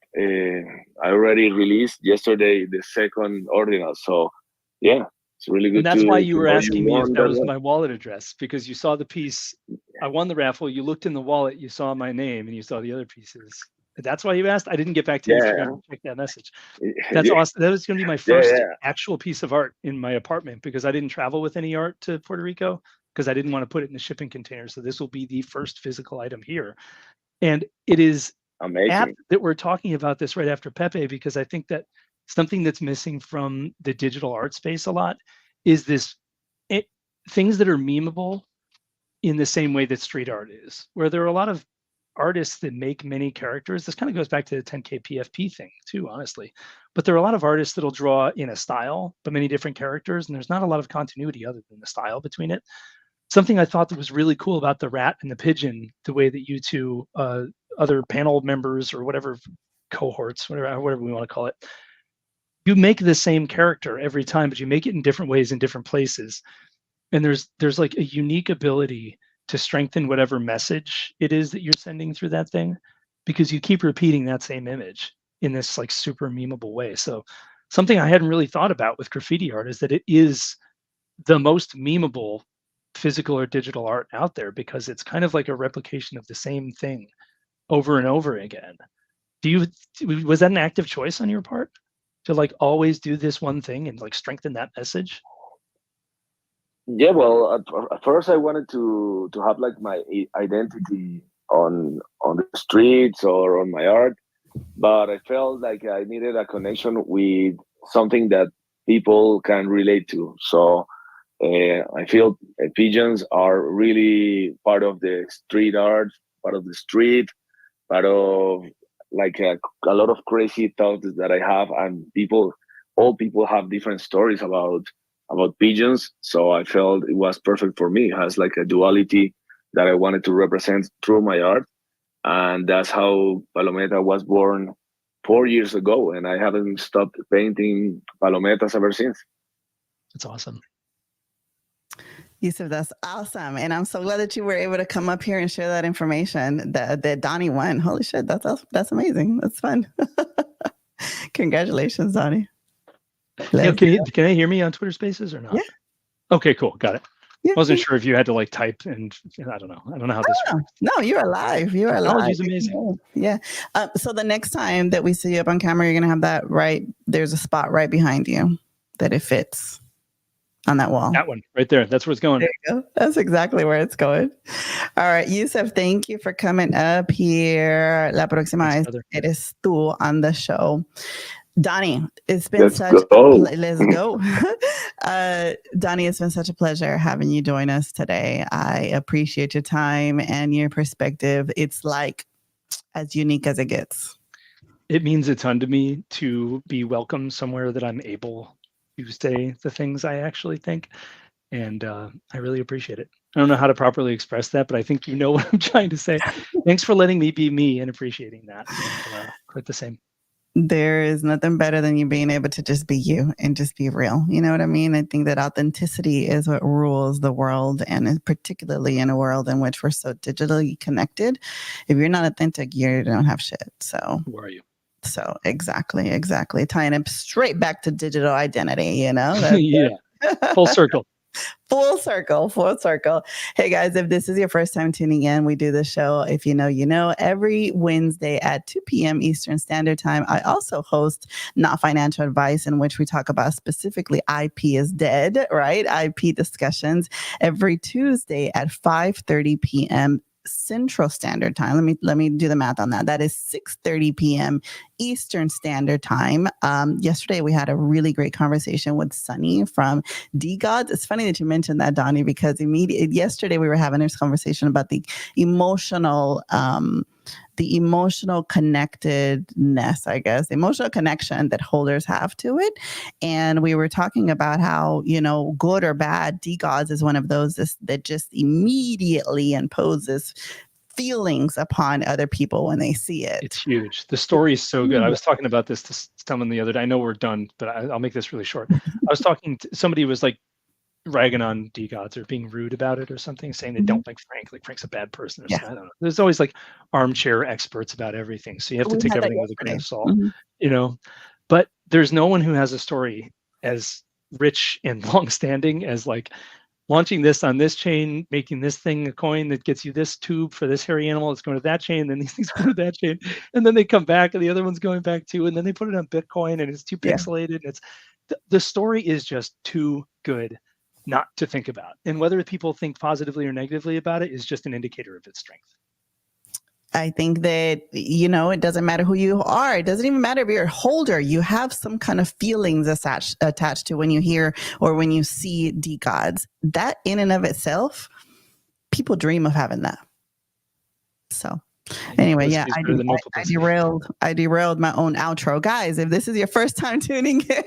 released yesterday the second ordinal. So yeah, it's really good. And that's why you were asking me if that was my wallet address, because you saw the piece. I won the raffle. You looked in the wallet, you saw my name, and you saw the other pieces. That's why you asked. I didn't get back to Instagram to check that message. That's awesome. That was going to be my first actual piece of art in my apartment because I didn't travel with any art to Puerto Rico because I didn't want to put it in a shipping container. So this will be the first physical item here. And it is apt that we're talking about this right after Pepe, because I think that something that's missing from the digital art space a lot is this things that are memeable in the same way that street art is, where there are a lot of artists that make many characters. This kind of goes back to the 10K PFP thing too, honestly. But there are a lot of artists that'll draw in a style, but many different characters, and there's not a lot of continuity other than the style between it. Something I thought that was really cool about the rat and the pigeon, the way that you two other panel members or whatever cohorts, whatever we want to call it, you make the same character every time, but you make it in different ways in different places. And there's like a unique ability to strengthen whatever message it is that you're sending through that thing, because you keep repeating that same image in this like super memeable way. So something I hadn't really thought about with graffiti art is that it is the most memeable physical or digital art out there, because it's kind of like a replication of the same thing over and over again. Was that an active choice on your part to like always do this one thing and like strengthen that message? Yeah, well, at first I wanted to have like my identity on the streets or on my art, but I felt like I needed a connection with something that people can relate to. So I feel pigeons are really part of the street art, part of the street, part of like a lot of crazy thoughts that I have, and all people have different stories about pigeons. So I felt it was perfect for me. It has like a duality that I wanted to represent through my art, and that's how Palometa was born 4 years ago, and I haven't stopped painting palometas ever since. That's awesome. Yusuf, that's awesome. And I'm so glad that you were able to come up here and share that information that Donnie won. Holy shit, that's amazing. That's fun. Congratulations, Donnie. Yeah, can I hear me on Twitter Spaces or not? Yeah. Okay, cool. Got it. Yeah. Wasn't sure if you had to like type, and I don't know how this works. No, you're alive. You're alive. Technology's amazing. Yeah. So the next time that we see you up on camera, you're going to have that right. There's a spot right behind you that it fits on that wall. That one right there. That's where it's going. There you go. That's exactly where it's going. All right, Yusuf, thank you for coming up here. La próxima vez eres tú on the show. Donnie, it's been let's go. Donnie, it's been such a pleasure having you join us today. I appreciate your time and your perspective. It's like as unique as it gets. It means a ton to me to be welcome somewhere that I'm able to say the things I actually think. And I really appreciate it. I don't know how to properly express that, but I think you know what I'm trying to say. Thanks for letting me be me and appreciating that. Quite the same. There is nothing better than you being able to just be you and just be real. You know what I mean? I think that authenticity is what rules the world, and particularly in a world in which we're so digitally connected. If you're not authentic, you don't have shit. So who are you? So exactly. Tying it straight back to digital identity, you know? Yeah. Full circle. Full circle. Hey guys, if this is your first time tuning in, we do this show, if you know, every Wednesday at 2 p.m. Eastern Standard Time. I also host Not Financial Advice, in which we talk about specifically IP is dead, right? IP discussions every Tuesday at 5:30 p.m. Central Standard Time. Let me do the math on that. That is 6:30 p.m. Eastern Standard Time. Yesterday we had a really great conversation with Sunny from DeGods. It's funny that you mentioned that, Donnie, because yesterday we were having this conversation about the emotional connectedness, I guess, the emotional connection that holders have to it. And we were talking about how, good or bad, DeGods is one of those that just immediately imposes feelings upon other people when they see it. It's huge. The story is so good. I was talking about this to someone the other day. I know we're done, but I'll make this really short. I was talking to somebody who was like ragging on DeGods or being rude about it or something, saying they don't like Frank, like Frank's a bad person or something. I don't know. There's always like armchair experts about everything. So you have to take everything with a grain of salt, but there's no one who has a story as rich and long-standing as like launching this on this chain, making this thing a coin that gets you this tube for this hairy animal. It's going to that chain, then these things go to that chain, and then they come back and the other one's going back too, and then they put it on Bitcoin and it's too pixelated. And it's the story is just too good not to think about. And whether people think positively or negatively about it is just an indicator of its strength. I think that, it doesn't matter who you are. It doesn't even matter if you're a holder. You have some kind of feelings attached to when you hear or when you see DeGods. That in and of itself, people dream of having that. So anyway, yeah, I derailed my own outro. Guys, if this is your first time tuning in,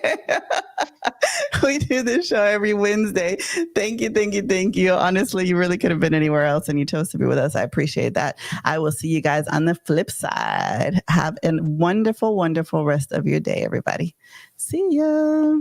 we do this show every Wednesday. Thank you. Honestly, you really could have been anywhere else and you chose to be with us. I appreciate that. I will see you guys on the flip side. Have a wonderful, wonderful rest of your day, everybody. See ya.